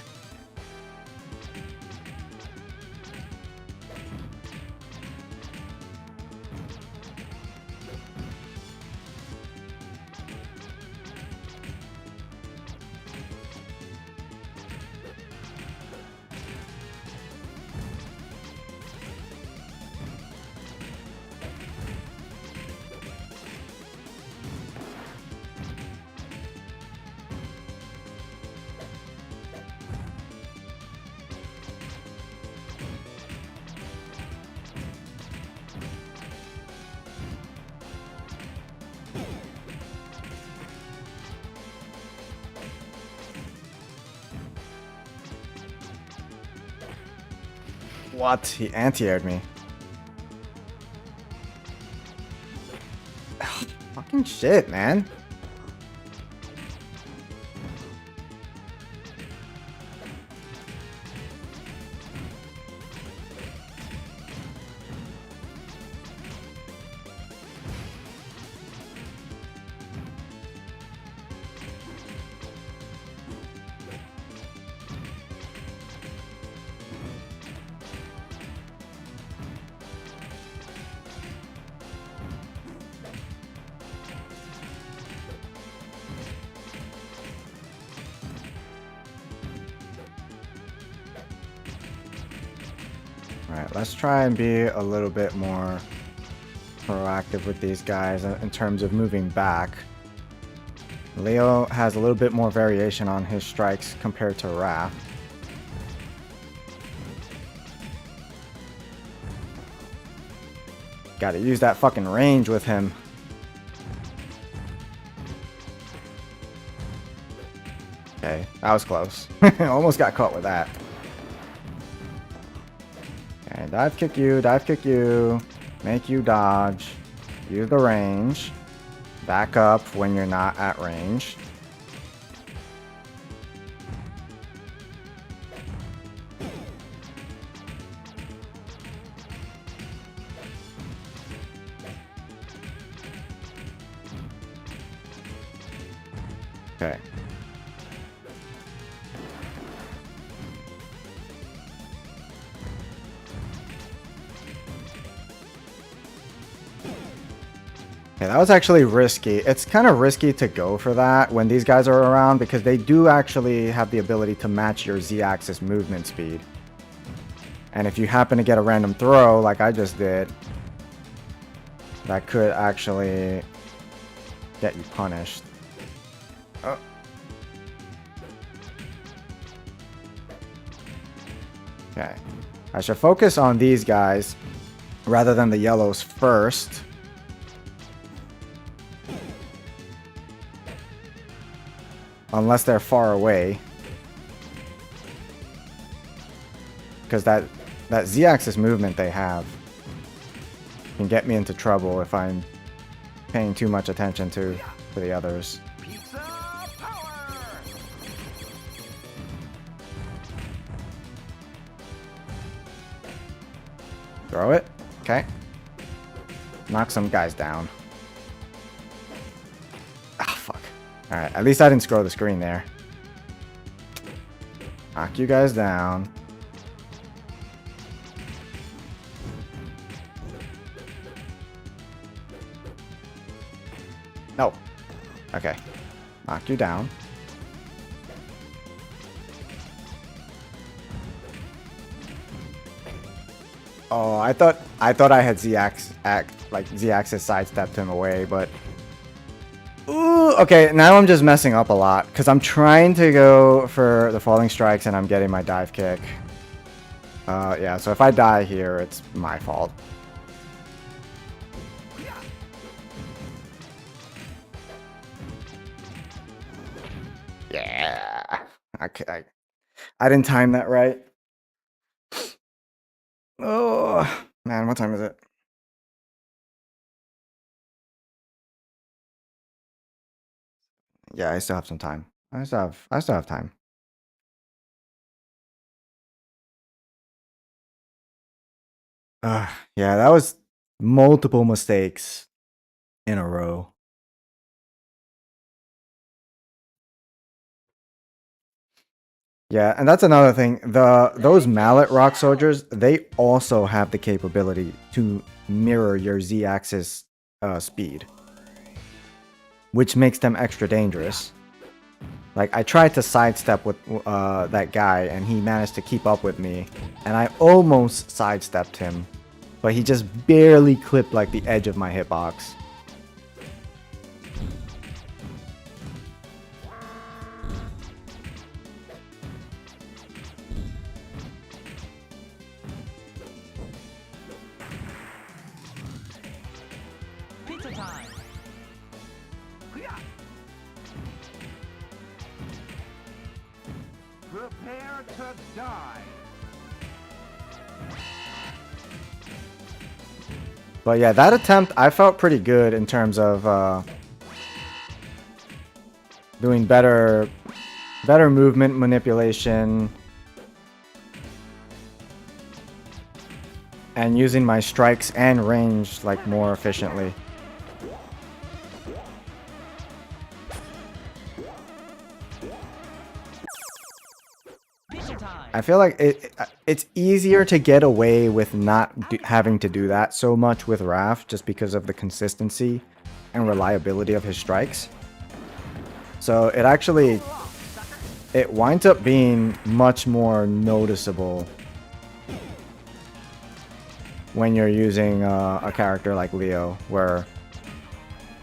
Speaker 3: What? He anti-aired me. Fucking shit, man. Alright, let's try and be a little bit more proactive with these guys in terms of moving back. Leo has a little bit more variation on his strikes compared to Raph. Gotta use that fucking range with him. Okay, that was close. Almost got caught with that. Okay, dive kick you, make you dodge, use the range, back up when you're not at range. Okay. Okay, that was actually risky. It's kind of risky to go for that when these guys are around because they do actually have the ability to match your Z-axis movement speed. And if you happen to get a random throw like I just did, that could actually get you punished. Oh. Okay. I should focus on these guys rather than the yellows first. Unless they're far away. Because that Z-axis movement they have can get me into trouble if I'm paying too much attention to the others.
Speaker 2: Pizza power!
Speaker 3: Throw it. Okay. Knock some guys down. Ah, fuck. Alright, at least I didn't scroll the screen there. Knock you guys down. No. Okay. Knock you down. Oh, I thought I had Z-axis sidestepped him away, but ooh, okay, now I'm just messing up a lot because I'm trying to go for the falling strikes and I'm getting my dive kick. Yeah, so if I die here, it's my fault. Yeah. Okay, I didn't time that right. Oh, man, what time is it? Yeah, I still have some time. I still have time. Yeah, that was multiple mistakes in a row. Yeah, and that's another thing. Those mallet rock soldiers, they also have the capability to mirror your z-axis speed, which makes them extra dangerous. Like, I tried to sidestep with that guy, and he managed to keep up with me, and I almost sidestepped him, but he just barely clipped like the edge of my hitbox.
Speaker 2: Pizza time. Prepare to die.
Speaker 3: But yeah, that attempt, I felt pretty good in terms of doing better movement manipulation and using my strikes and range like more efficiently.
Speaker 2: Pizza time.
Speaker 3: I feel like it's easier to get away with not having to do that so much with Raph just because of the consistency and reliability of his strikes. So it winds up being much more noticeable when you're using a character like Leo, where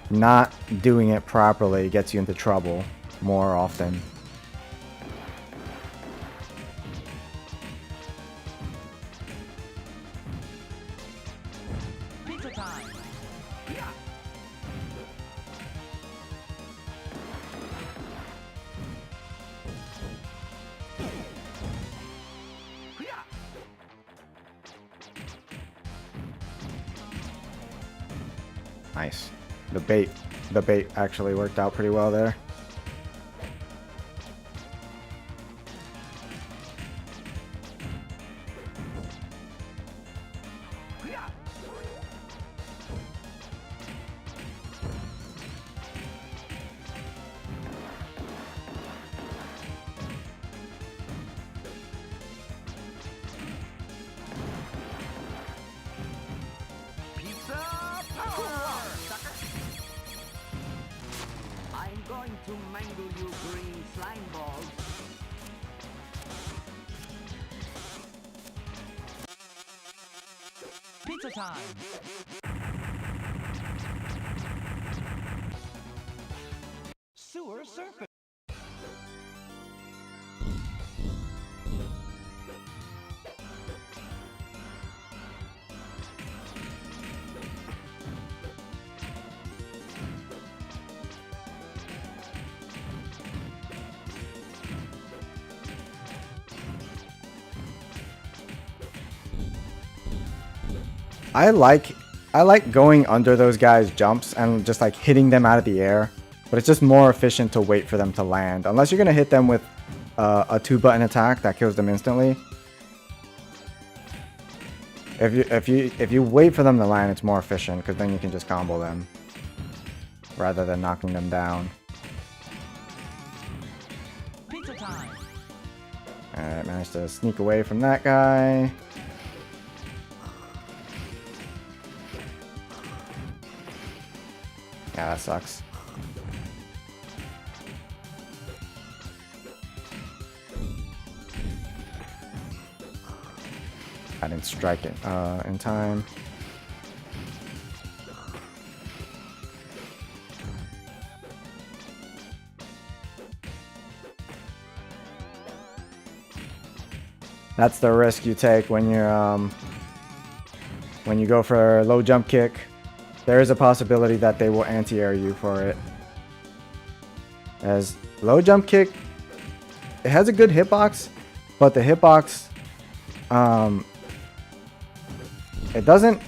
Speaker 3: not doing it properly gets you into trouble more often.
Speaker 2: Pizza time.
Speaker 3: Nice. The bait actually worked out pretty well there.
Speaker 2: Pizza power.
Speaker 1: I'm going to mangle you green slime balls.
Speaker 2: Pizza time. Sewer surface.
Speaker 3: I like going under those guys' jumps and just like hitting them out of the air, but it's just more efficient to wait for them to land. Unless you're gonna hit them with a 2-button attack that kills them instantly. If you wait for them to land, it's more efficient because then you can just combo them rather than knocking them down.
Speaker 2: Pizza time.
Speaker 3: Alright, managed to sneak away from that guy. Yeah, that sucks. I didn't strike it in time. That's the risk you take when you're when you go for a low jump kick. There is a possibility that they will anti-air you for it. As low jump kick, it has a good hitbox, but the hitbox, it doesn't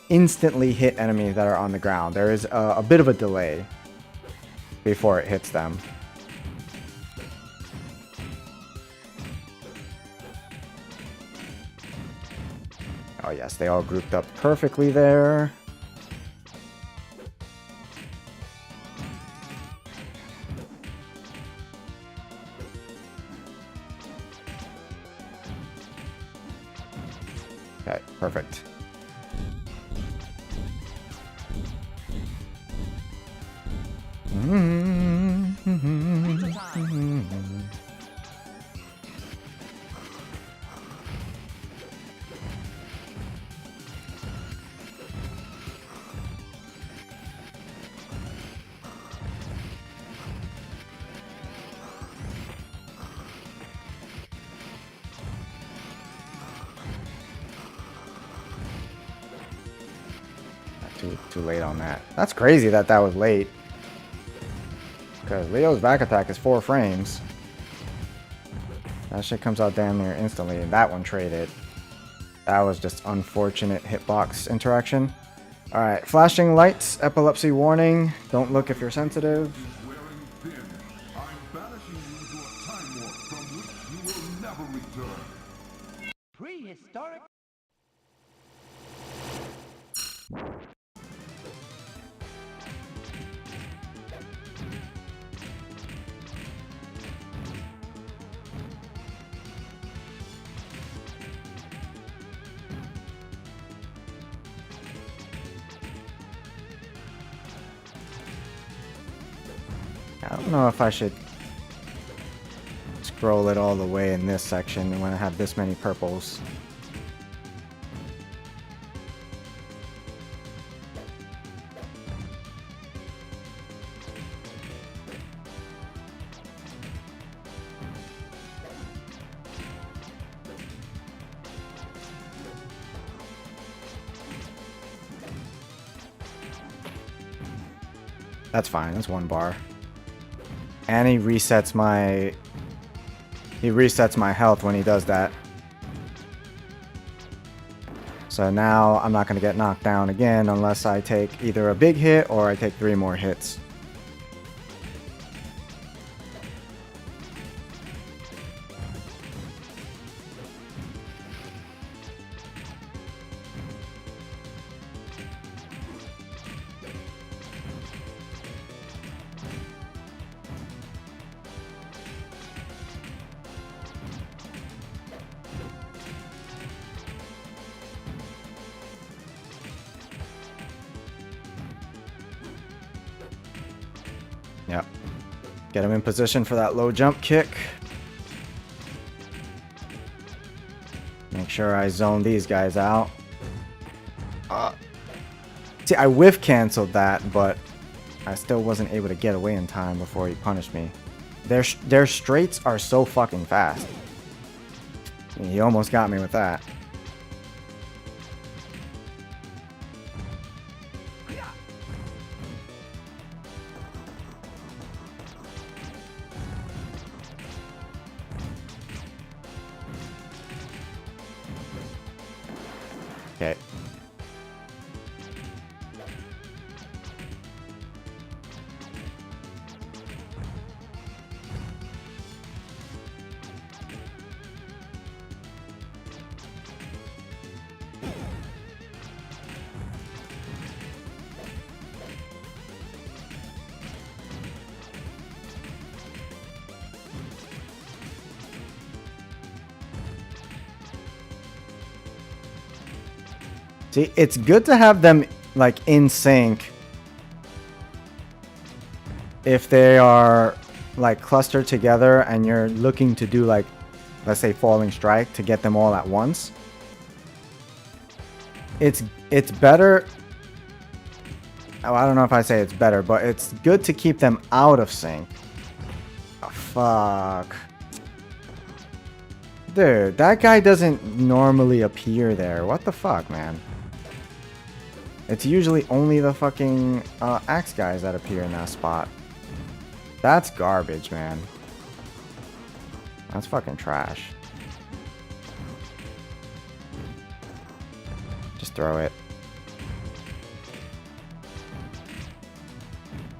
Speaker 3: instantly hit enemies that are on the ground. There is a bit of a delay before it hits them. Oh yes, they all grouped up perfectly there. Okay, perfect.
Speaker 2: Pizza time.
Speaker 3: Too late on that. That's crazy that that was late. Because Leo's back attack is 4 frames. That shit comes out damn near instantly, and that one traded. That was just unfortunate hitbox interaction. Alright, flashing lights, epilepsy warning. Don't look if you're sensitive.
Speaker 4: Wearing thin. I'm banishing you to a time warp from which you will never return.
Speaker 2: Prehistoric.
Speaker 3: I don't know if I should scroll it all the way in this section when I have this many purples. That's fine, that's 1 bar. And he resets my health when he does that. So now I'm not going to get knocked down again unless I take either a big hit or I take 3 more hits. Yep. Get him in position for that low jump kick. Make sure I zone these guys out. See, I whiff canceled that, but I still wasn't able to get away in time before he punished me. Their straights are so fucking fast. He almost got me with that. Okay. See, it's good to have them like in sync if they are like clustered together and you're looking to do like, let's say, falling strike to get them all at once. It's better. Oh, I don't know if I say it's better, but it's good to keep them out of sync. Oh, fuck. Dude, that guy doesn't normally appear there. What the fuck, man? It's usually only the fucking axe guys that appear in that spot. That's garbage, man. That's fucking trash. Just throw it.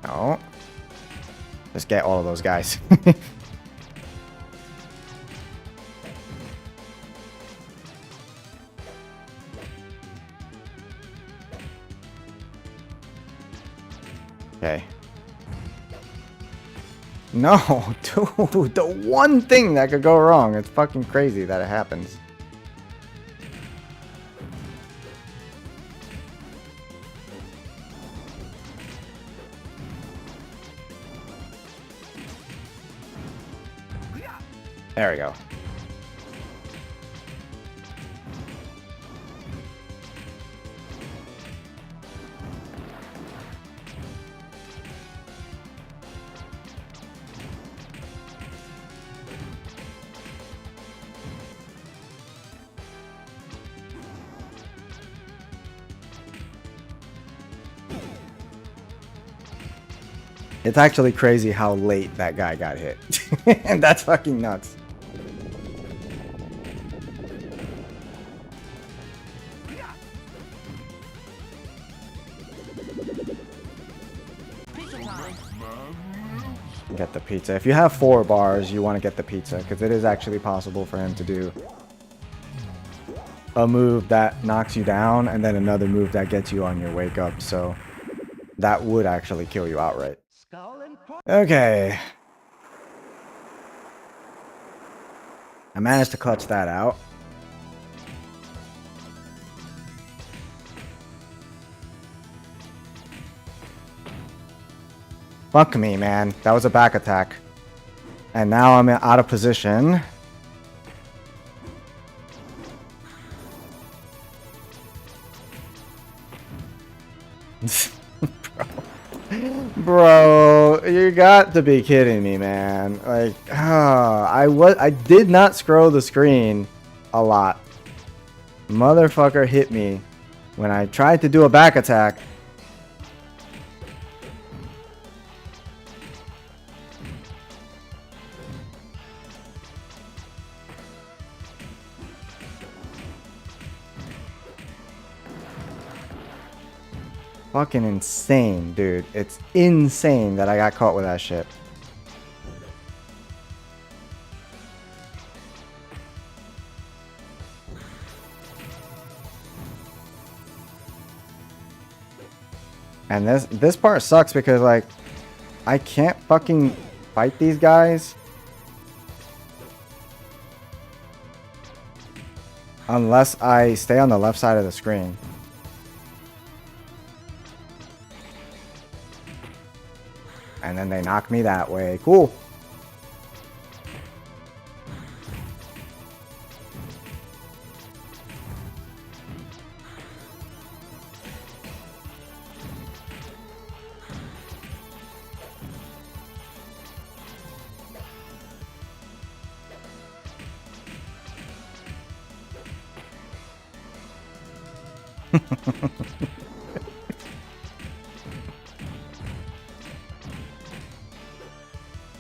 Speaker 3: No. Just get all of those guys. Okay. No, dude, the one thing that could go wrong. It's fucking crazy that it happens. There we go. It's actually crazy how late that guy got hit. And that's fucking nuts.
Speaker 2: Pizza time.
Speaker 3: Get the pizza. If you have 4 bars, you want to get the pizza, because it is actually possible for him to do a move that knocks you down and then another move that gets you on your wake up. So that would actually kill you outright.
Speaker 2: Skull and
Speaker 3: Okay. I managed to clutch that out. Fuck me, man. That was a back attack. And now I'm out of position. Bro, you got to be kidding me, man. Like, I did not scroll the screen a lot. Motherfucker hit me when I tried to do a back attack. Fucking insane, dude. It's insane that I got caught with that shit. And this part sucks because, like, I can't fucking fight these guys unless I stay on the left side of the screen. And then they knock me that way. Cool.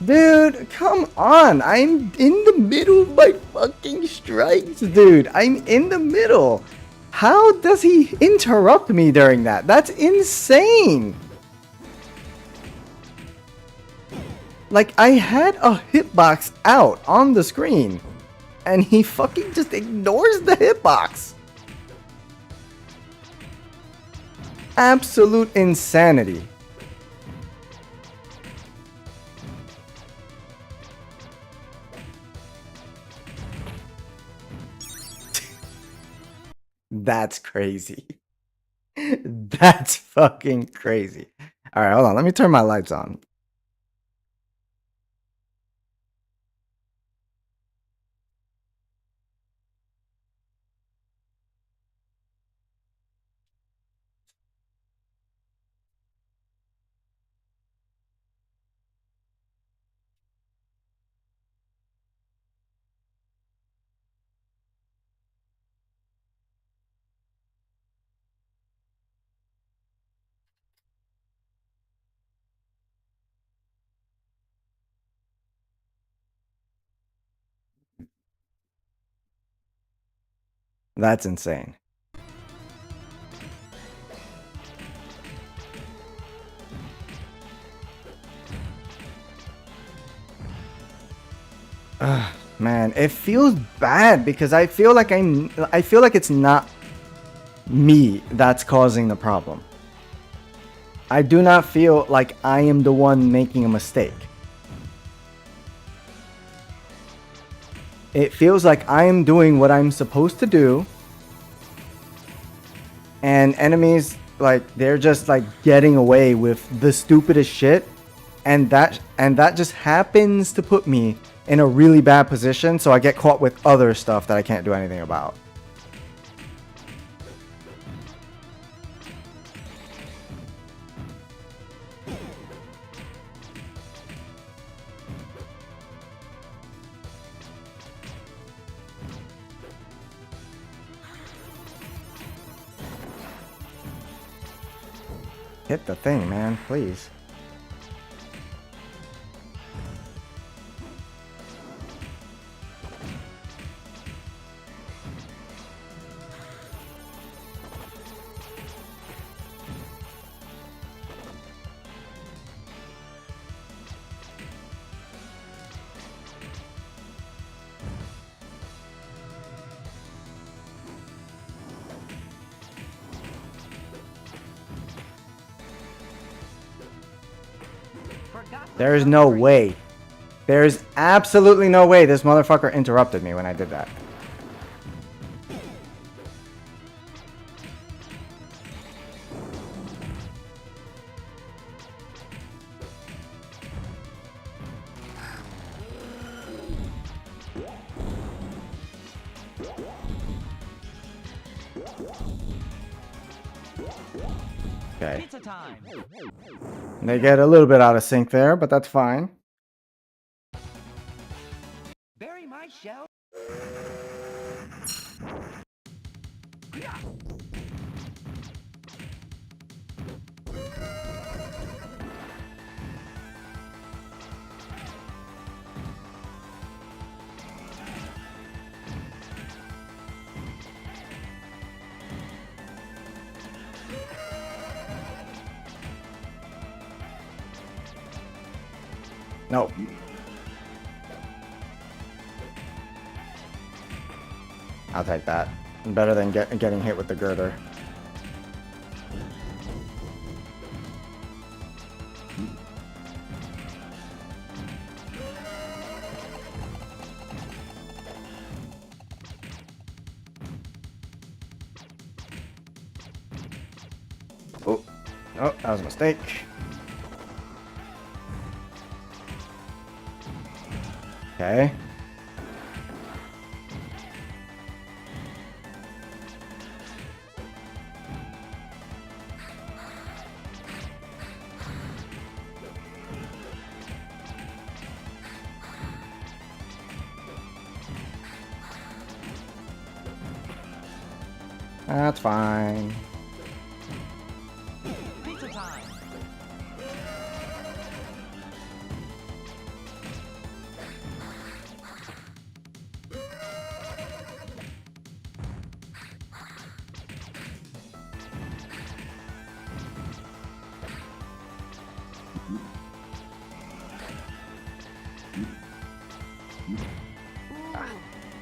Speaker 3: Dude, come on. I'm in the middle of my fucking strikes, dude. I'm in the middle. How does he interrupt me during that? That's insane. Like, I had a hitbox out on the screen, and he fucking just ignores the hitbox. Absolute insanity. That's crazy. That's fucking crazy. All right, hold on. Let me turn my lights on. That's insane. Man, it feels bad because I feel like it's not me that's causing the problem. I do not feel like I am the one making a mistake. It feels like I am doing what I'm supposed to do, and enemies, like, they're just like getting away with the stupidest shit, and that just happens to put me in a really bad position, so I get caught with other stuff that I can't do anything about. Hit the thing, man, please. There is no way. There's absolutely no way this motherfucker interrupted me when I did that. Okay.
Speaker 2: Pizza time.
Speaker 3: They get a little bit out of sync there, but that's fine.
Speaker 2: Bury my shell.
Speaker 3: Nope. I'll take that. Better than getting hit with the girder. Oh, oh, that was a mistake. Okay. That's fine.
Speaker 2: Pizza time.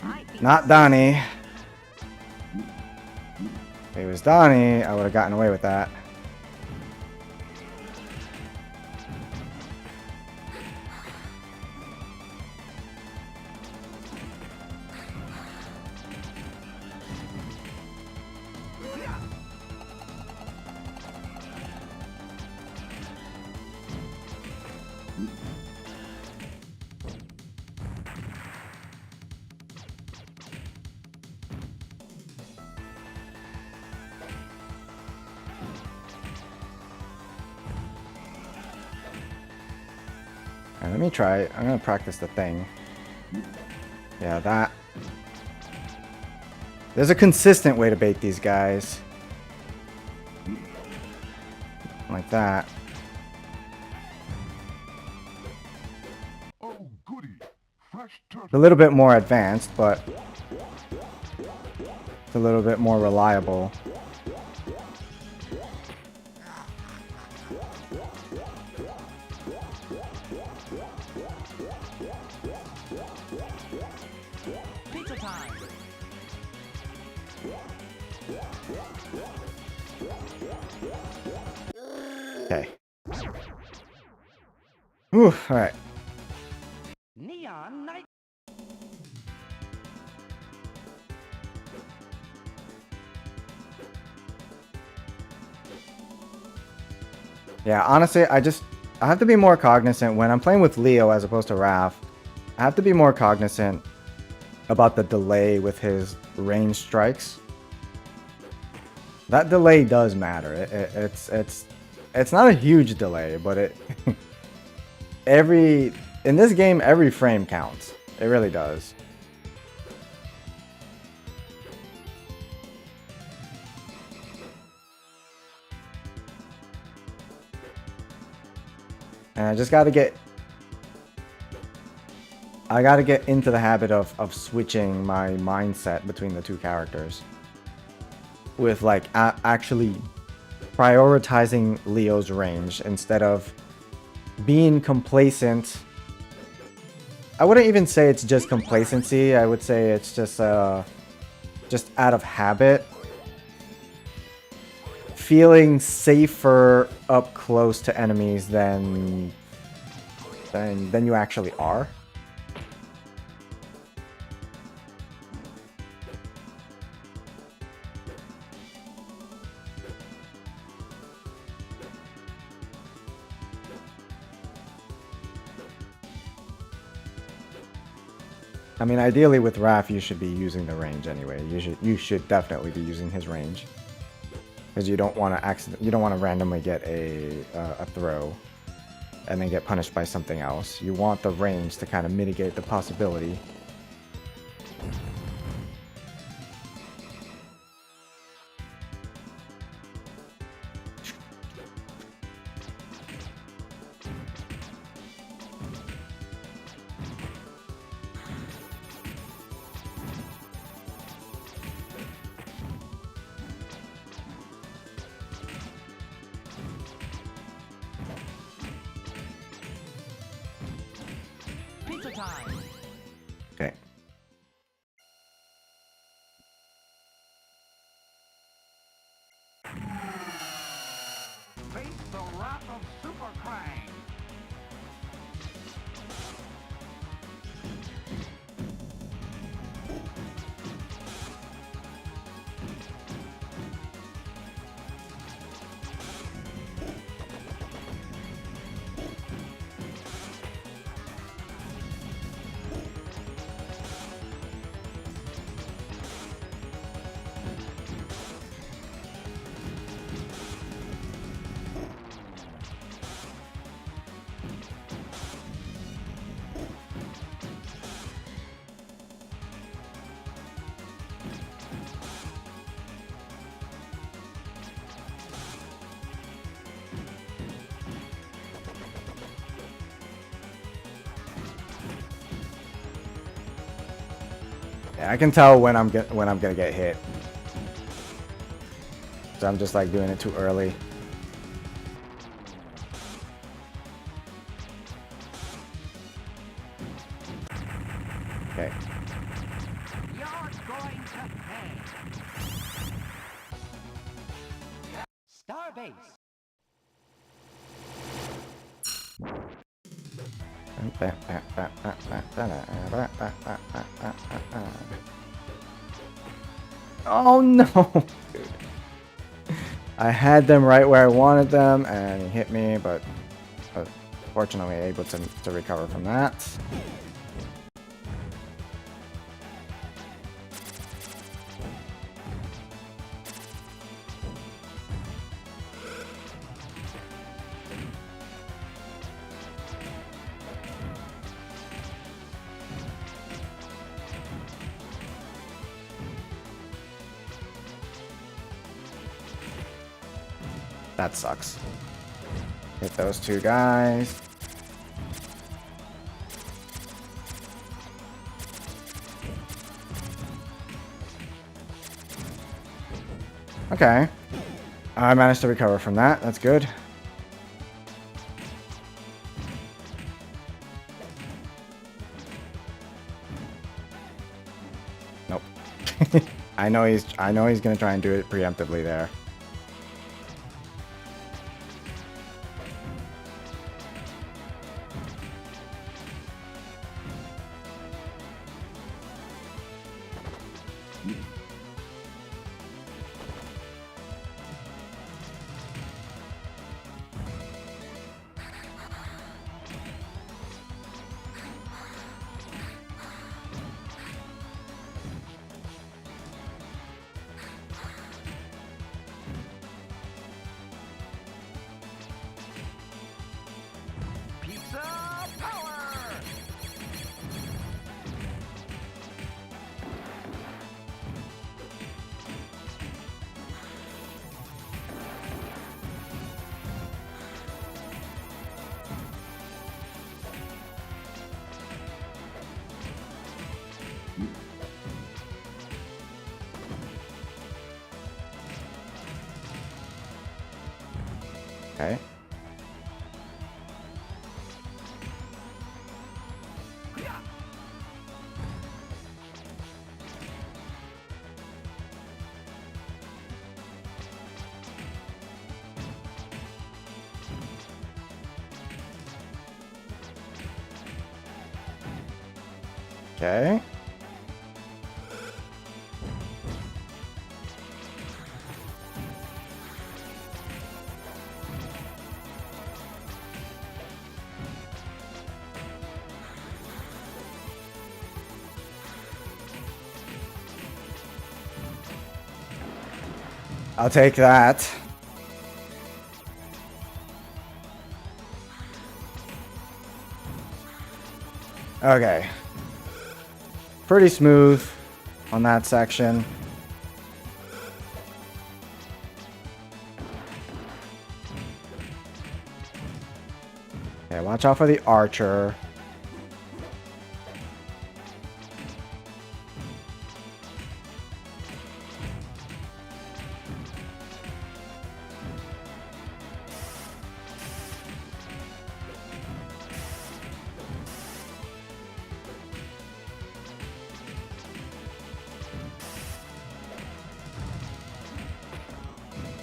Speaker 5: I feel
Speaker 3: Not Donnie. If it was Donnie, I would have gotten away with that. Alright, let me try it. I'm gonna practice the thing. Yeah, that. There's a consistent way to bait these guys. Like that.
Speaker 4: Oh, goody. Fresh turtle.
Speaker 3: It's a little bit more advanced, but it's a little bit more reliable.
Speaker 2: Pizza time.
Speaker 3: Okay. Ooh, alright.
Speaker 2: Neon night.
Speaker 3: Yeah, honestly, I have to be more cognizant when I'm playing with Leo as opposed to Raph. I have to be more cognizant about the delay with his range strikes. That delay does matter. It's not a huge delay, but it in this game every frame counts. It really does. And I just gotta get into the habit of switching my mindset between the two characters. With like actually prioritizing Leo's range instead of being complacent. I wouldn't even say it's just complacency. I would say it's just out of habit. Feeling safer up close to enemies than you actually are. I mean, ideally with Raph, you should be using the range anyway. You should definitely be using his range, because you don't want to randomly get a throw and then get punished by something else. You want the range to kind of mitigate the possibility.
Speaker 2: Pizza time.
Speaker 3: Okay.
Speaker 1: Face the wrath of Super Krang.
Speaker 3: Yeah, I can tell when I'm gonna get hit. So I'm just like doing it too early. Okay.
Speaker 1: You're going to pay.
Speaker 2: Star base.
Speaker 3: Oh no! Dude. I had them right where I wanted them, and he hit me, but fortunately able to recover from that. That sucks. Hit those two guys. Okay. I managed to recover from that. That's good. Nope. I know he's gonna try and do it preemptively there. Okay. Okay. I'll take that. Okay. Pretty smooth on that section. Okay, watch out for the archer.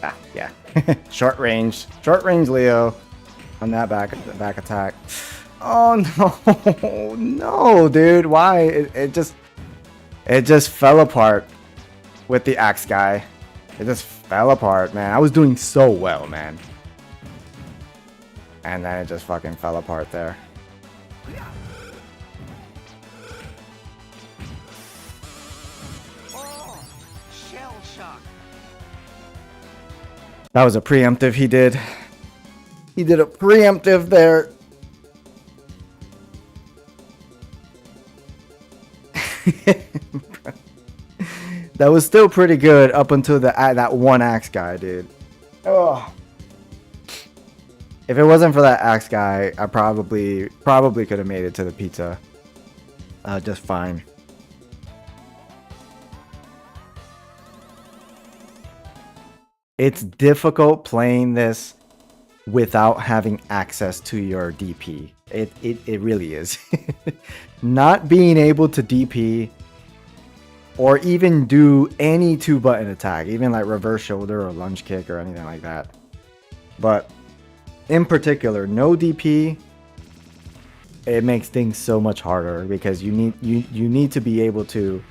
Speaker 3: Ah, yeah. Short range Leo on that back attack. Oh no, no, dude, why? It just fell apart with the axe guy. It just fell apart, man. I was doing so well, man, and then it just fucking fell apart there.
Speaker 1: Oh, shell shock.
Speaker 3: That was a preemptive he did. He did a preemptive there. That was still pretty good up until that one axe guy, dude. Oh. If it wasn't for that axe guy, I probably could have made it to the pizza just fine. It's difficult playing this without having access to your DP. It really is. Not being able to DP or even do any 2-button attack, even like reverse shoulder or lunge kick or anything like that. But in particular, no DP, it makes things so much harder because you need to be able to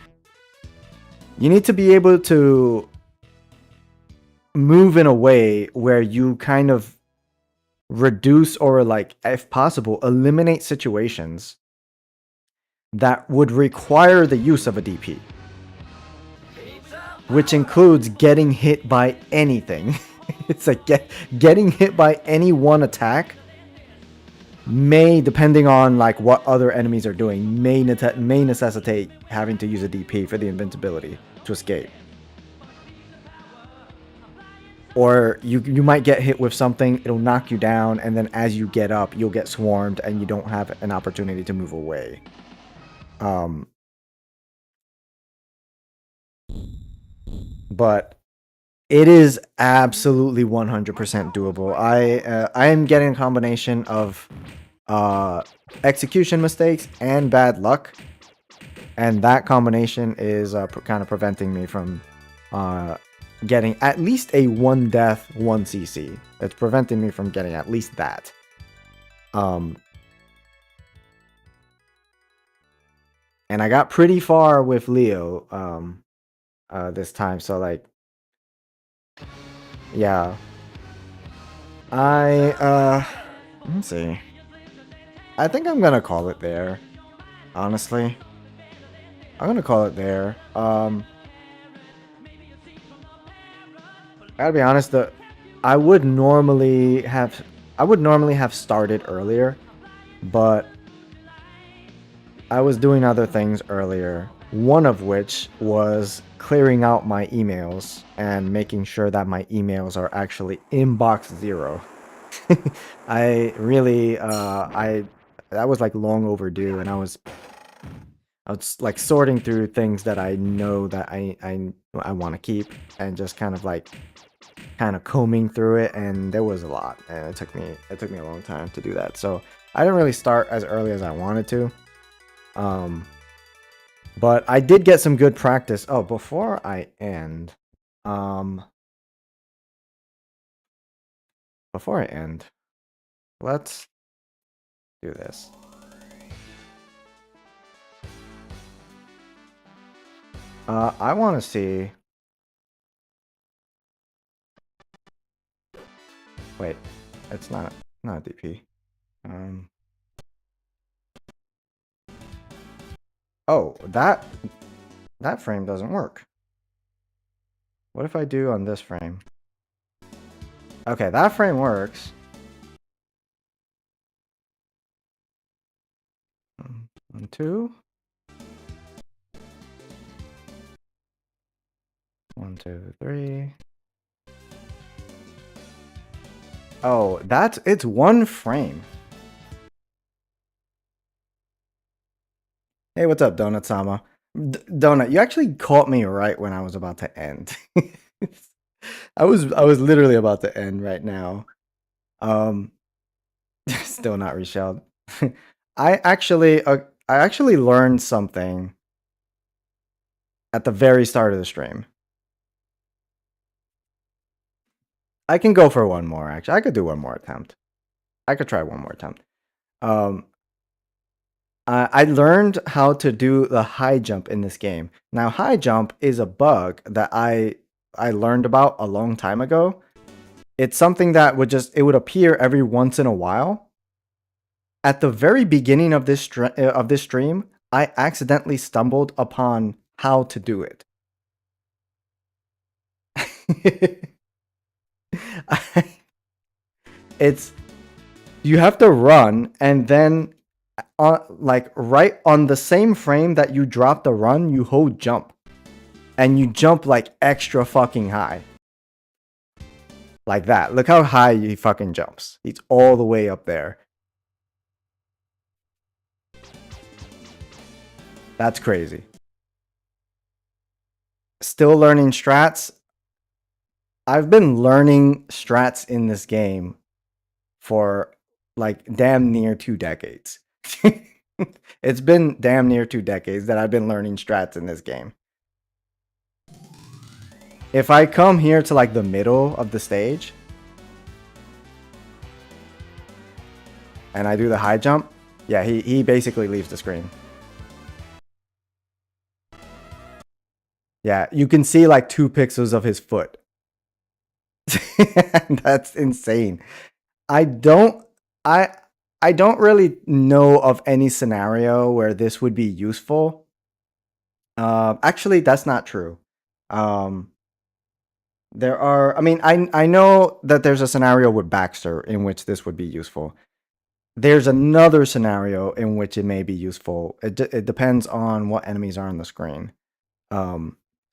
Speaker 3: move in a way where you kind of reduce or, like, if possible, eliminate situations that would require the use of a DP, which includes getting hit by anything. It's like getting hit by any one attack may, depending on like what other enemies are doing, may necessitate having to use a DP for the invincibility to escape. Or you might get hit with something, it'll knock you down, and then as you get up, you'll get swarmed and you don't have an opportunity to move away. But it is absolutely 100% doable. I am getting a combination of execution mistakes and bad luck, and that combination is kind of preventing me from getting at least a 1 death, 1 CC. It's preventing me from getting at least that. And I got pretty far with Leo this time, so like, yeah. Let's see. I think I'm gonna call it there. Honestly, I'm gonna call it there. I gotta be honest. I would normally have started earlier, but I was doing other things earlier. One of which was clearing out my emails and making sure that my emails are actually inbox 0. I really, that was like long overdue, and I was like sorting through things that I know that I want to keep, and just kind of like kind of combing through it, and there was a lot, and it took me a long time to do that. So I didn't really start as early as I wanted to. But I did get some good practice. Oh, before I end, let's do this. I want to see. Wait, it's not a DP. Oh, that frame doesn't work. What if I do on this frame? Okay, that frame works. 1, 2. 1, 2, 3. Oh, it's one frame. Hey, what's up, Donut Sama? Donut, you actually caught me right when I was about to end. I was literally about to end right now. Still not reshelled. I actually learned something at the very start of the stream. I can go for one more, actually. I could do one more attempt. I could try one more attempt. I learned how to do the high jump in this game. Now, high jump is a bug that I learned about a long time ago. It's something that would appear every once in a while. At the very beginning of this stream, I accidentally stumbled upon how to do it. You have to run, and then like right on the same frame that you drop the run, you hold jump, and you jump like extra fucking high, like that. Look how high he fucking jumps. He's all the way up there. That's crazy. Still learning strats. I've been learning strats in this game for like damn near 2 decades. It's been damn near 2 decades that I've been learning strats in this game. If I come here to like the middle of the stage and I do the high jump, yeah, he basically leaves the screen. Yeah, you can see like 2 pixels of his foot. That's insane. I don't really know of any scenario where this would be useful. Actually, that's not true. There are, I mean, I know that there's a scenario with Baxter in which this would be useful. There's another scenario in which it may be useful. It depends on what enemies are on the screen.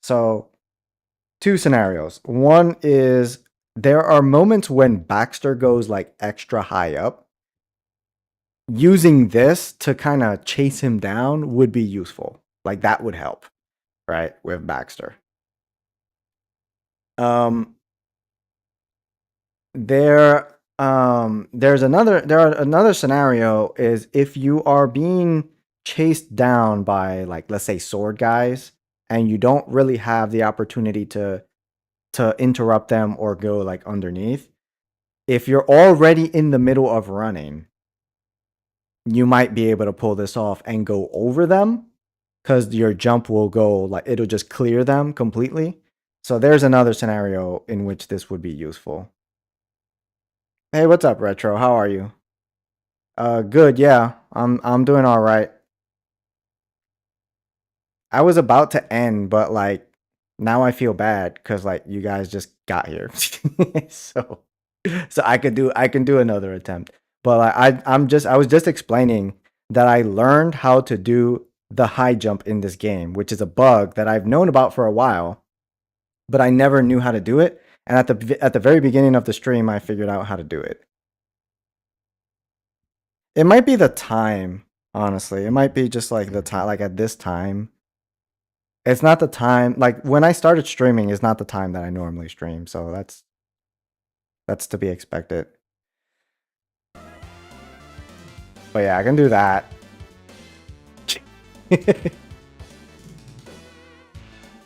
Speaker 3: So 2 scenarios. One is there are moments when Baxter goes like extra high up. Using this to kind of chase him down would be useful. Like that would help, right? With Baxter. There's another scenario is if you are being chased down by like, let's say, sword guys, and you don't really have the opportunity to interrupt them or go like underneath. If you're already in the middle of running, you might be able to pull this off and go over them, because your jump will go like it'll just clear them completely. So there's another scenario in which this would be useful. Hey, what's up, Retro? How are you? Good, yeah. I'm doing all right. I was about to end, but like now I feel bad because like you guys just got here. so I can do another attempt. But like, I was just explaining that I learned how to do the high jump in this game, which is a bug that I've known about for a while, but I never knew how to do it. And at the very beginning of the stream, I figured out how to do it. It might be the time, honestly. It might be just like the time, like at this time. It's not the time, like when I started streaming is not the time that I normally stream. So That's to be expected. But yeah, I can do that.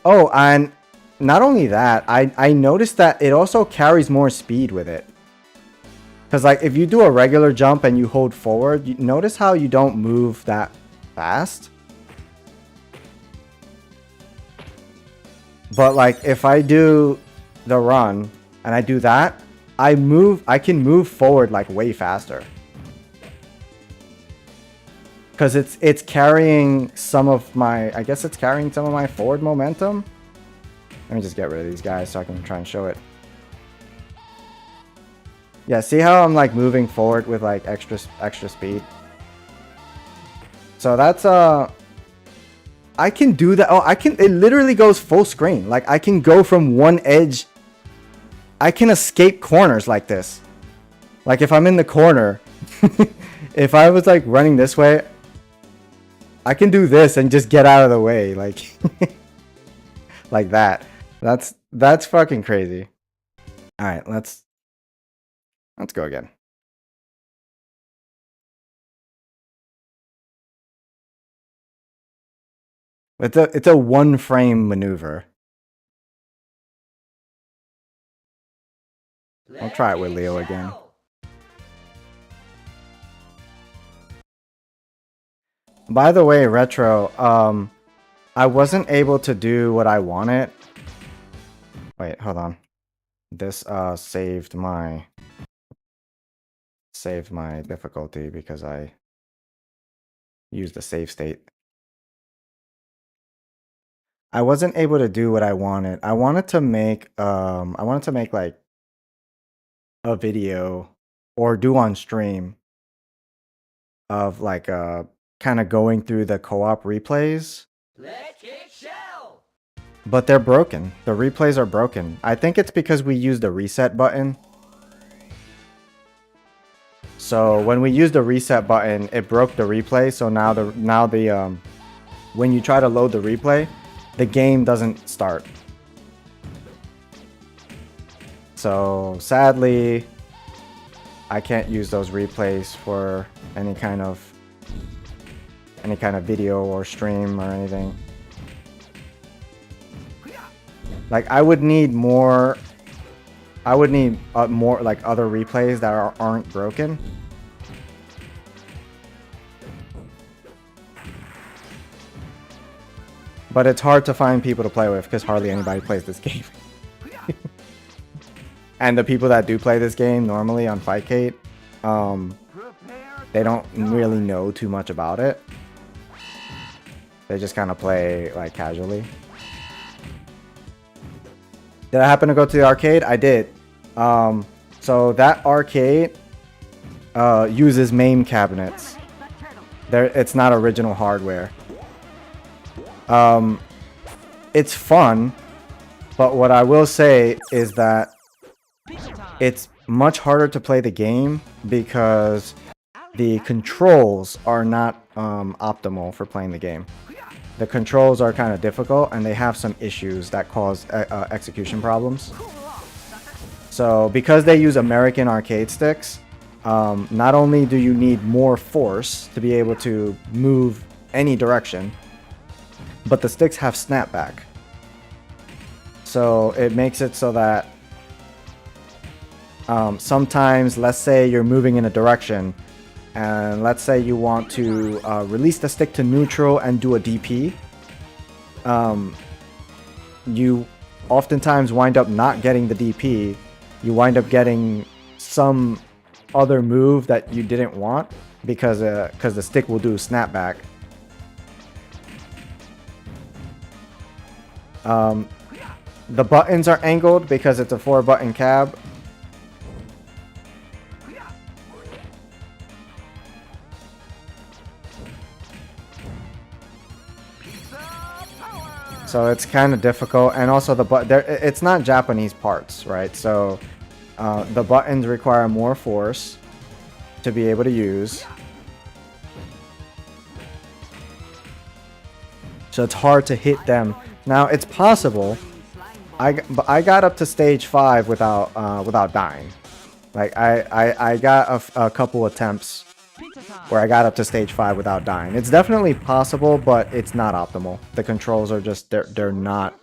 Speaker 3: Oh, and not only that, I noticed that it also carries more speed with it. Because like if you do a regular jump and you hold forward, you notice how you don't move that fast? But like if I do the run and I do that, I can move forward like way faster. Because it's carrying some of my, I guess it's carrying some of my forward momentum. Let me just get rid of these guys so I can try and show it. Yeah, see how I'm like moving forward with like extra speed? So that's I can do that. Oh, it literally goes full screen. Like I can go from one edge. I can escape corners like this. Like if I'm in the corner, if I was like running this way, I can do this and just get out of the way, like like that. That's fucking crazy. All right, let's go again. It's a one frame maneuver. I'll try it with Leo again. By the way, Retro, I wasn't able to do what I wanted. Wait, hold on. This saved my difficulty because I used the save state. I wasn't able to do what I wanted. I wanted to make like a video or do on stream of like kind of going through the co-op replays.
Speaker 1: Let's kick shell!
Speaker 3: But they're broken. The replays are broken. I think it's because we used the reset button. So when we used the reset button, it broke the replay. So now the when you try to load the replay, the game doesn't start. So sadly, I can't use those replays for any kind of video or stream or anything. Like I would need more like other replays that aren't broken. But it's hard to find people to play with because hardly anybody plays this game. And the people that do play this game normally on Fightcade, they don't really know too much about it. They just kind of play like casually. Did I happen to go to the arcade? I did. So that arcade uses MAME cabinets. It's not original hardware. It's fun, but what I will say is that it's much harder to play the game because the controls are not optimal for playing the game. The controls are kind of difficult and they have some issues that cause execution problems. So because they use American arcade sticks, not only do you need more force to be able to move any direction, but the sticks have snapback. So it makes it so that sometimes, let's say you're moving in a direction, and let's say you want to release the stick to neutral and do a DP. You oftentimes wind up not getting the DP. You wind up getting some other move that you didn't want because the stick will do snapback. The buttons are angled because it's a 4-button cab. So it's kind of difficult, and also it's not Japanese parts, right? So the buttons require more force to be able to use. So it's hard to hit them. Now it's possible. I got up to stage 5 without dying. Like, I got a couple attempts
Speaker 2: Pizza time.
Speaker 3: where I got up to stage 5 without dying. It's definitely possible, but it's not optimal. The controls are just, they're not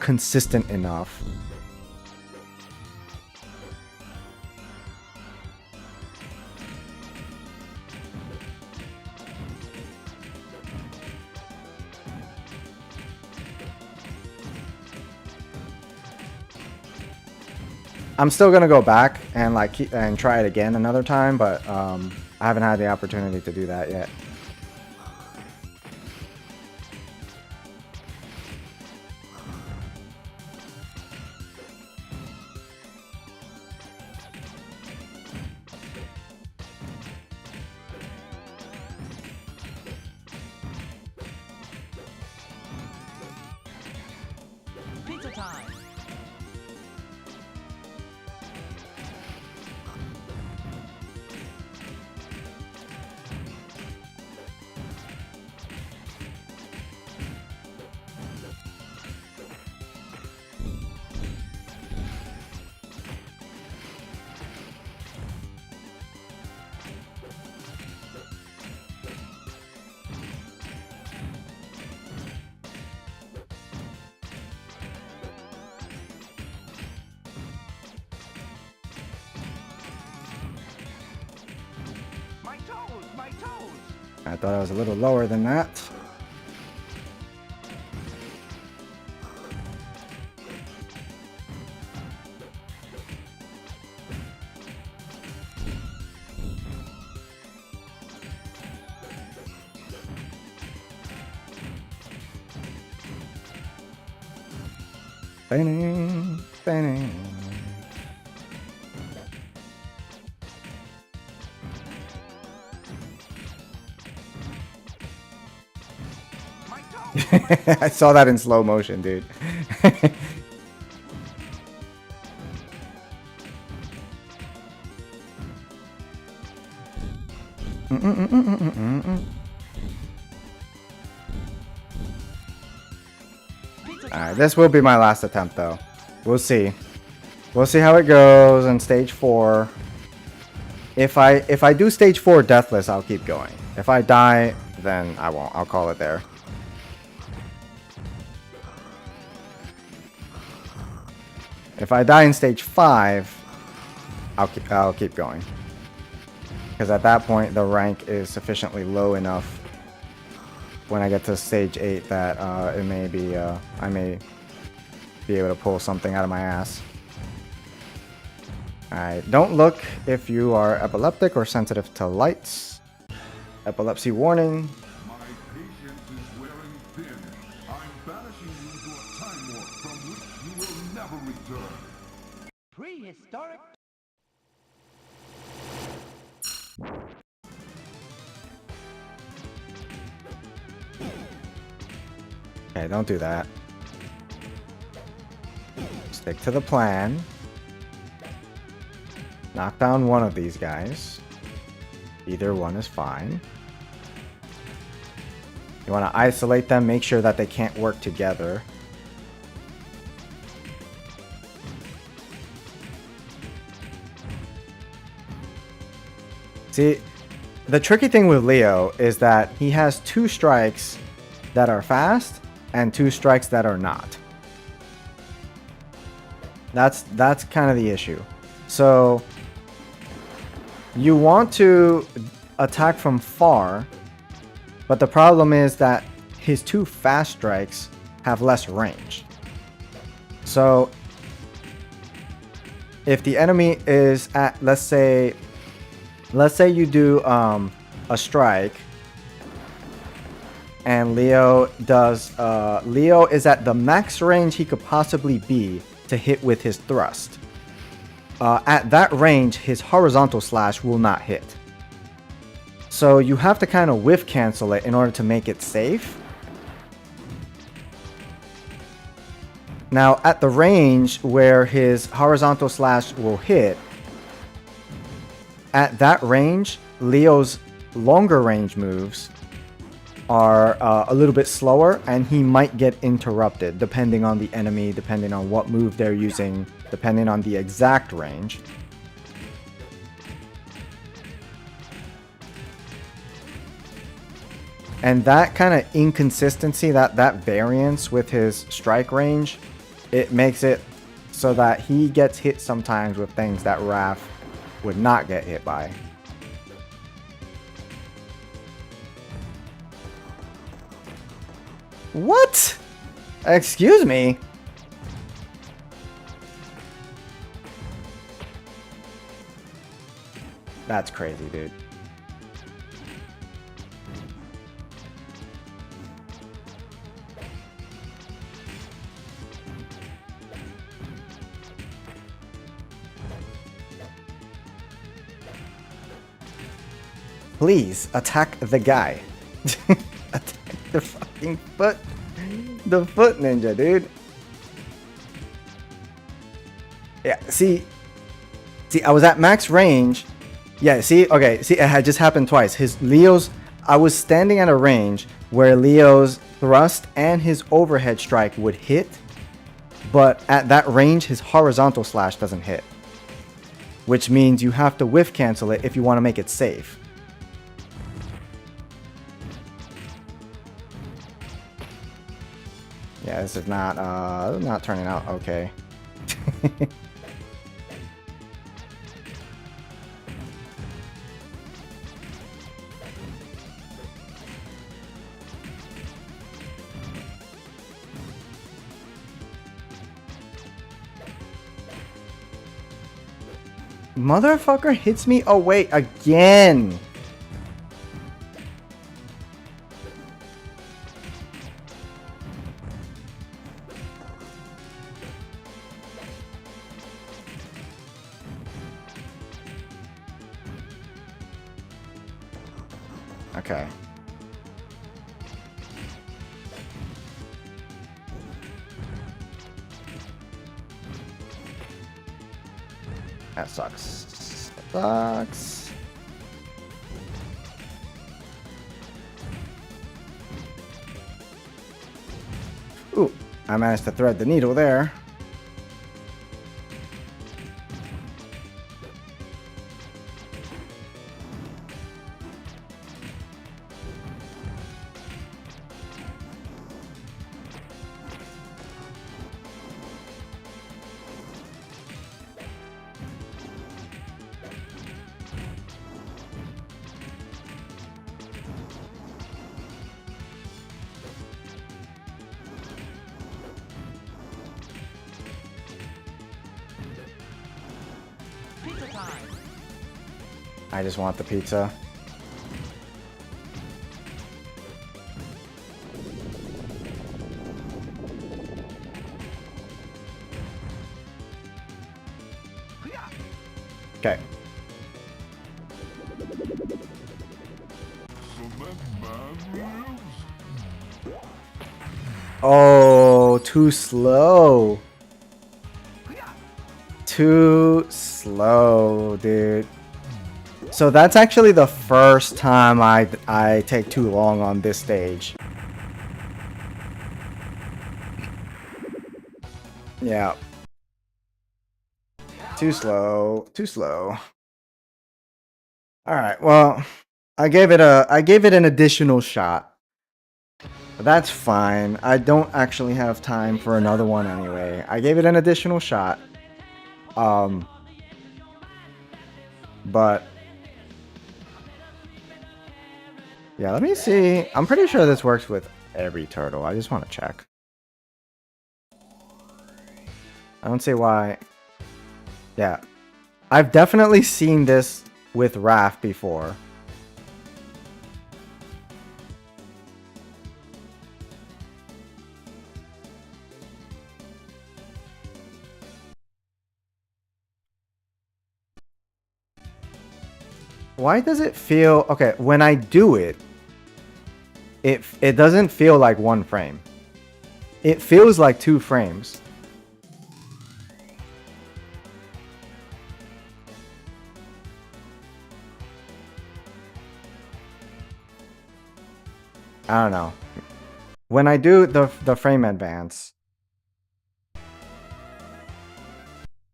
Speaker 3: consistent enough. I'm still gonna go back and and try it again another time, but I haven't had the opportunity to do that yet.
Speaker 2: Pizza time.
Speaker 1: My toes, my toes.
Speaker 3: I thought I was a little lower than that. Bang, bang.
Speaker 1: My toes.
Speaker 3: I saw that in slow motion, dude. Alright, this will be my last attempt, though. We'll see. We'll see how it goes in stage 4. If I do stage 4 deathless, I'll keep going. If I die, then I won't. I'll call it there. If I die in stage 5, I'll keep going. Because at that point, the rank is sufficiently low enough when I get to stage 8 that it may be I may be able to pull something out of my ass. Alright, don't look if you are epileptic or sensitive to lights. Epilepsy warning.
Speaker 4: My patience is wearing thin. I'm banishing you to a time warp from which you will never return.
Speaker 2: Prehistoric.
Speaker 3: Okay, don't do that. Stick to the plan. Knock down one of these guys. Either one is fine. You want to isolate them, make sure that they can't work together. See, the tricky thing with Leo is that he has 2 strikes that are fast and 2 strikes that are not. That's kind of the issue. So you want to attack from far, but the problem is that his 2 fast strikes have less range. So if the enemy is at, let's say you do a strike and Leo is at the max range he could possibly be to hit with his thrust. At that range, his horizontal slash will not hit. So you have to kind of whiff cancel it in order to make it safe. Now, at the range where his horizontal slash will hit, at that range, Leo's longer range moves are a little bit slower, and he might get interrupted depending on the enemy, depending on what move they're using, depending on the exact range. And that kind of inconsistency, that variance with his strike range, it makes it so that he gets hit sometimes with things that Raph would not get hit by. What? Excuse me? That's crazy, dude. Please attack the guy. Attack the fucking foot. The foot ninja, dude. Yeah, see, I was at max range. Yeah, see, okay, see, it had just happened twice. I was standing at a range where Leo's thrust and his overhead strike would hit, but at that range, his horizontal slash doesn't hit, which means you have to whiff cancel it if you want to make it safe. Yeah, this is not turning out okay. Motherfucker hits me away again. Okay. That sucks. Sucks. Ooh, I managed to thread the needle there.
Speaker 2: Pizza time.
Speaker 3: I just want the pizza. Okay. Oh, too slow. Too slow, dude. So that's actually the first time I take too long on this stage. Yeah. Too slow. Too slow. All right. Well, I gave it an additional shot. But that's fine. I don't actually have time for another one anyway. I gave it an additional shot. But yeah, let me see. I'm pretty sure this works with every turtle. I just want to check. I don't see why. Yeah. I've definitely seen this with Raph before. Why does it feel... Okay, when I do it, it doesn't feel like 1 frame. It feels like 2 frames. I don't know. When I do the frame advance,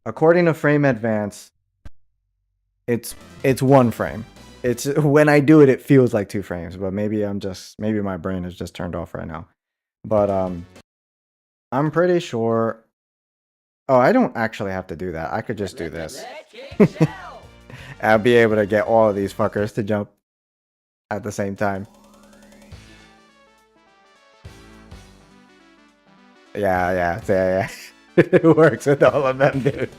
Speaker 3: according to frame advance, it's 1 frame. It's when I do it, it feels like 2 frames, but maybe maybe my brain is just turned off right now. But I'm pretty sure. Oh, I don't actually have to do that. I could just do this. I'll be able to get all of these fuckers to jump at the same time. Yeah. It works with all of them, dude.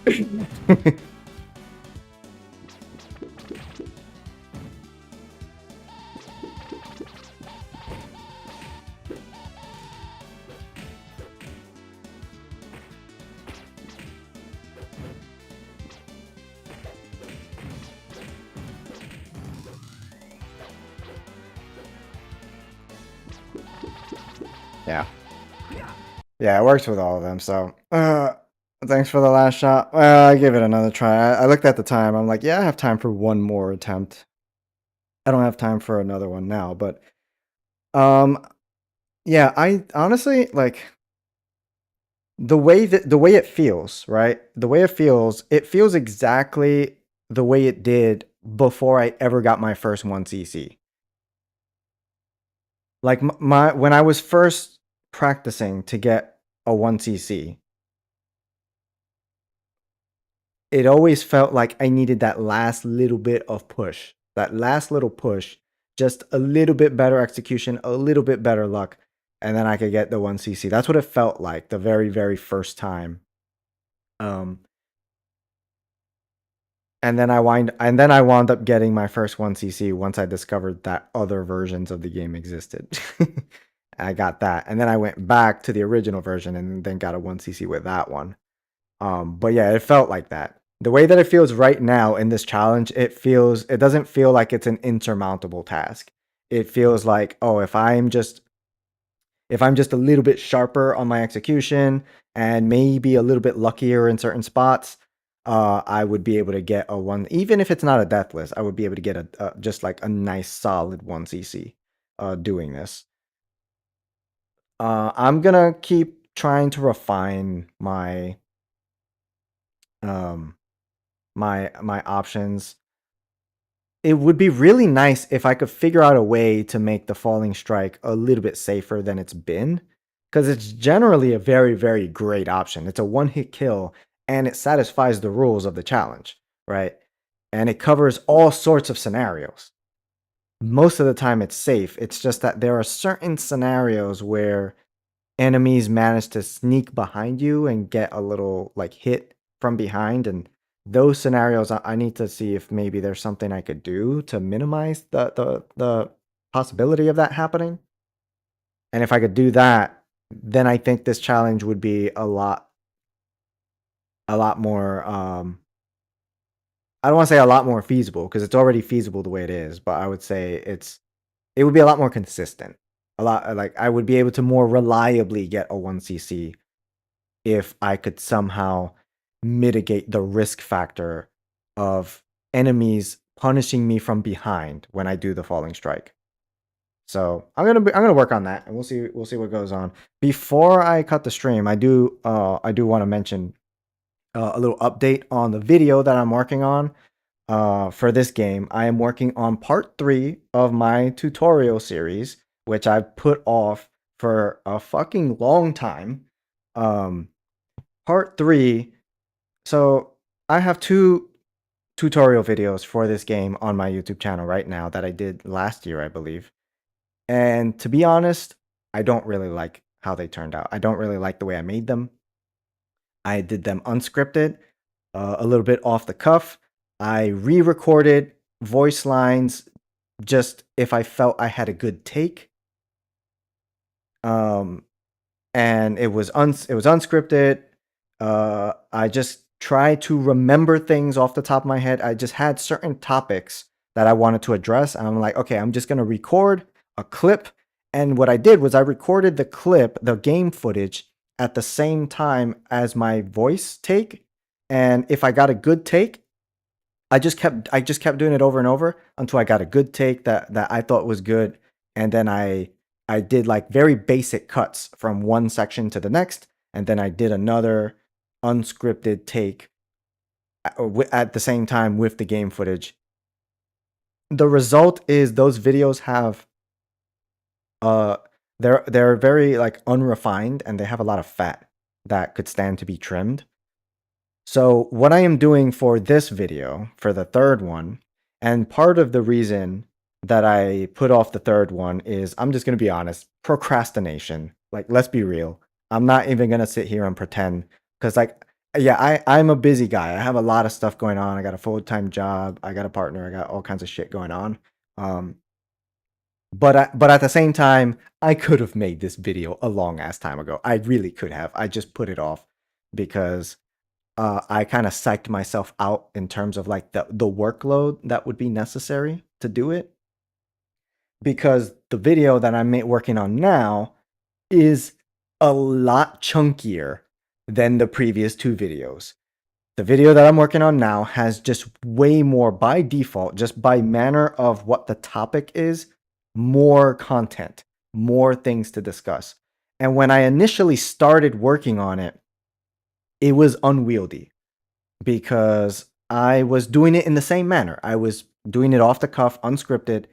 Speaker 3: Yeah. Yeah, it works with all of them, so thanks for the last shot. I give it another try. I looked at the time. I'm like, yeah, I have time for one more attempt. I don't have time for another one now, but yeah, I honestly like the way it feels, right? The way it feels exactly the way it did before I ever got my first 1cc. Like my when I was first practicing to get a 1cc, it always felt like I needed that last little bit of push. That last little push, just a little bit better execution, a little bit better luck, and then I could get the 1cc. That's what it felt like the very, very first time. Um, and then I wound up getting my first 1cc once I discovered that other versions of the game existed. I got that, and then I went back to the original version and then got a 1cc with that one. But yeah, it felt like that. The way that it feels right now in this challenge, it doesn't feel like it's an insurmountable task. It feels like, oh, if I'm just a little bit sharper on my execution and maybe a little bit luckier in certain spots, I would be able to get a one, even if it's not a deathless, I would be able to get a just like a nice solid 1cc doing this. I'm gonna keep trying to refine um my options. It would be really nice if I could figure out a way to make the falling strike a little bit safer than it's been, because it's generally a very, very great option. It's a one-hit kill and it satisfies the rules of the challenge, right? And it covers all sorts of scenarios. Most of the time it's safe. It's just that there are certain scenarios where enemies manage to sneak behind you and get a little like hit from behind, and those scenarios I need to see if maybe there's something I could do to minimize the possibility of that happening. And if I could do that, then I think this challenge would be a lot more I don't want to say a lot more feasible because it's already feasible the way it is, but I would say it would be a lot more consistent. A lot like I would be able to more reliably get a 1cc if I could somehow mitigate the risk factor of enemies punishing me from behind when I do the falling strike. So I'm gonna work on that, and we'll see what goes on. Before I cut the stream, I do want to mention a little update on the video that I'm working on for this game. I am working on part 3 of my tutorial series, which I've put off for a fucking long time. Part 3. So I have 2 tutorial videos for this game on my YouTube channel right now that I did last year, I believe. And to be honest, I don't really like how they turned out. I don't really like the way I made them. I did them unscripted, a little bit off the cuff. I re-recorded voice lines just if I felt I had a good take. And it was unscripted. I just tried to remember things off the top of my head. I just had certain topics that I wanted to address, and I'm like, okay, I'm just gonna record a clip. And what I did was I recorded the clip, the game footage, at the same time as my voice take. And if I got a good take, I just kept doing it over and over until I got a good take that I thought was good, and then I I did like very basic cuts from one section to the next, and then I did another unscripted take at the same time with the game footage. The result is those videos have uh they're very like unrefined, and they have a lot of fat that could stand to be trimmed. So what I am doing for this video, for the third one, and part of the reason that I put off the third one is, I'm just going to be honest, procrastination. Like, let's be real. I'm not even going to sit here and pretend, because like, yeah, I'm a busy guy. I have a lot of stuff going on. I got a full-time job. I got a partner. I got all kinds of shit going on. But at the same time, I could have made this video a long ass time ago. I really could have. I just put it off because I kind of psyched myself out in terms of like the workload that would be necessary to do it. Because the video that I'm working on now is a lot chunkier than the previous two videos. The video that I'm working on now has just way more, by default, just by manner of what the topic is, more content, more things to discuss. And when I initially started working on it, it was unwieldy because I was doing it in the same manner. I was doing it off the cuff, unscripted,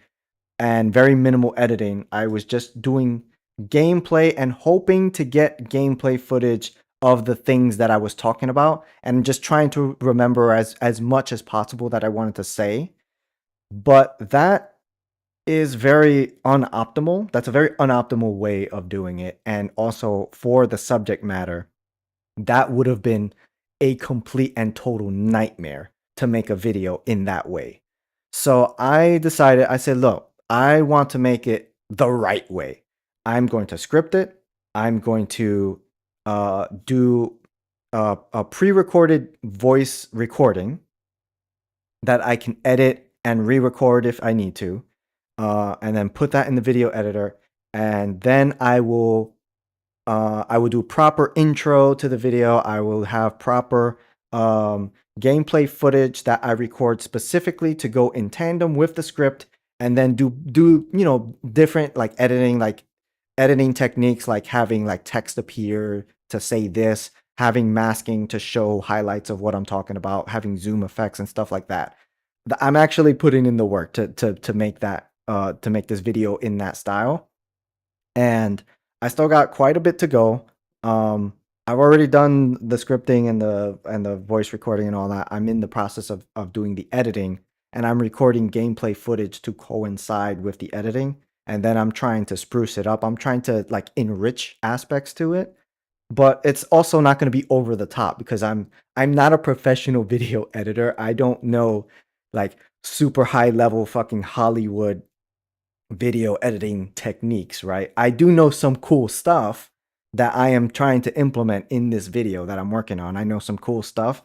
Speaker 3: and very minimal editing. I was just doing gameplay and hoping to get gameplay footage of the things that I was talking about, and just trying to remember as much as possible that I wanted to say. But that is very unoptimal. That's a very unoptimal way of doing it. And also for the subject matter, that would have been a complete and total nightmare to make a video in that way. So I decided, I said, look, I want to make it the right way. I'm going to script it. I'm going to do a pre-recorded voice recording that I can edit and re-record if I need to, and then put that in the video editor. And then I will do proper intro to the video. I will have proper gameplay footage that I record specifically to go in tandem with the script, and then do different editing techniques, like having like text appear to say this, having masking to show highlights of what I'm talking about, having zoom effects and stuff like that. I'm actually putting in the work to make that to make this video in that style. And I still got quite a bit to go. I've already done the scripting and the voice recording and all that. I'm in the process of doing the editing, and I'm recording gameplay footage to coincide with the editing. And then I'm trying to spruce it up. I'm trying to like enrich aspects to it, but it's also not going to be over the top because I'm not a professional video editor. I don't know like super high level fucking Hollywood video editing techniques, right? I do know some cool stuff that I am trying to implement in this video that I'm working on. I know some cool stuff,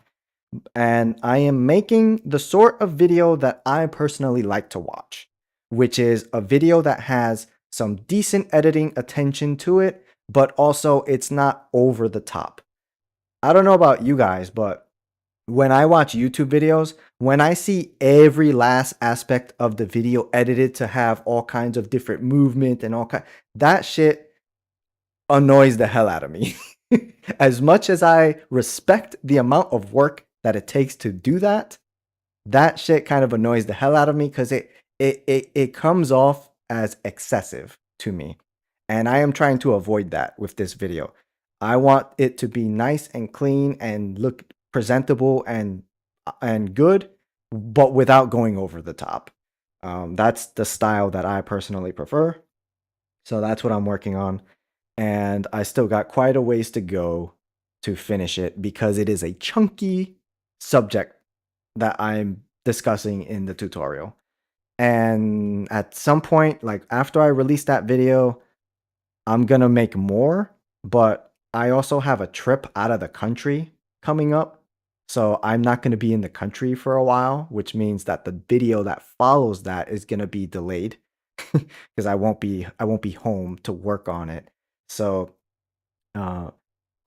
Speaker 3: and I am making the sort of video that I personally like to watch, which is a video that has some decent editing attention to it, but also it's not over the top. I don't know about you guys, but when I watch YouTube videos, when I see every last aspect of the video edited to have all kinds of different movement and that shit annoys the hell out of me. As much as I respect the amount of work that it takes to do that, that shit kind of annoys the hell out of me because it comes off as excessive to me. And I am trying to avoid that with this video. I want it to be nice and clean and look presentable and good, but without going over the top. That's the style that I personally prefer. So that's what I'm working on. And I still got quite a ways to go to finish it because it is a chunky subject that I'm discussing in the tutorial. And at some point, like after I release that video, I'm gonna make more, but I also have a trip out of the country coming up. So I'm not gonna be in the country for a while, which means that the video that follows that is gonna be delayed because I won't be home to work on it. So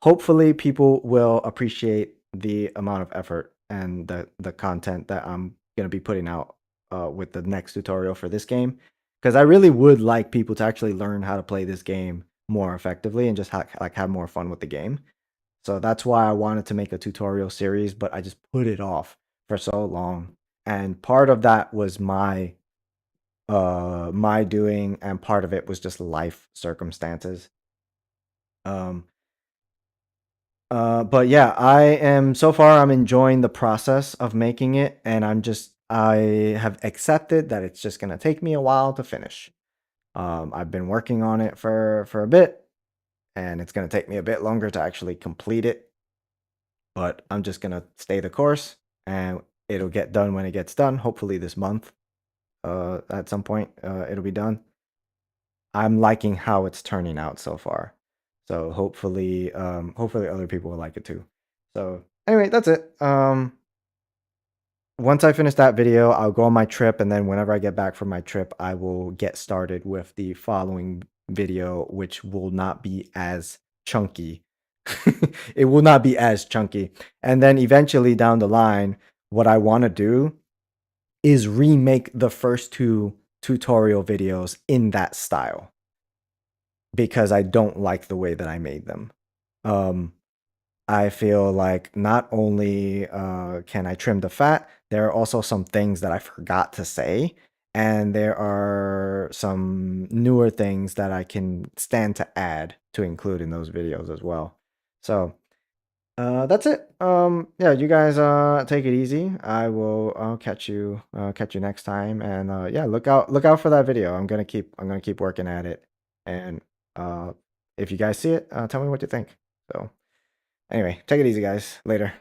Speaker 3: hopefully people will appreciate the amount of effort and the content that I'm gonna be putting out with the next tutorial for this game. because I really would like people to actually learn how to play this game more effectively and just have more fun with the game. So that's why I wanted to make a tutorial series, but I just put it off for so long. And part of that was my doing, and part of it was just life circumstances. Um but yeah, so far I'm enjoying the process of making it, and I have accepted that it's just gonna take me a while to finish. I've been working on it for a bit, and it's gonna take me a bit longer to actually complete it. But I'm just gonna stay the course, and it'll get done when it gets done. Hopefully this month. At some point, it'll be done. I'm liking how it's turning out so far. So hopefully other people will like it too. So anyway, that's it. Once I finish that video, I'll go on my trip, and then whenever I get back from my trip, I will get started with the following video, which will not be as chunky. It will not be as chunky. And then eventually down the line, what I want to do is remake the first two tutorial videos in that style because I don't like the way that I made them. I feel like not only can I trim the fat, there are also some things that I forgot to say, and there are some newer things that I can stand to add to include in those videos as well. So that's it. Yeah, you guys take it easy. I'll catch you next time, and yeah, look out for that video. I'm gonna keep working at it, and if you guys see it, tell me what you think. So anyway, take it easy, guys. Later.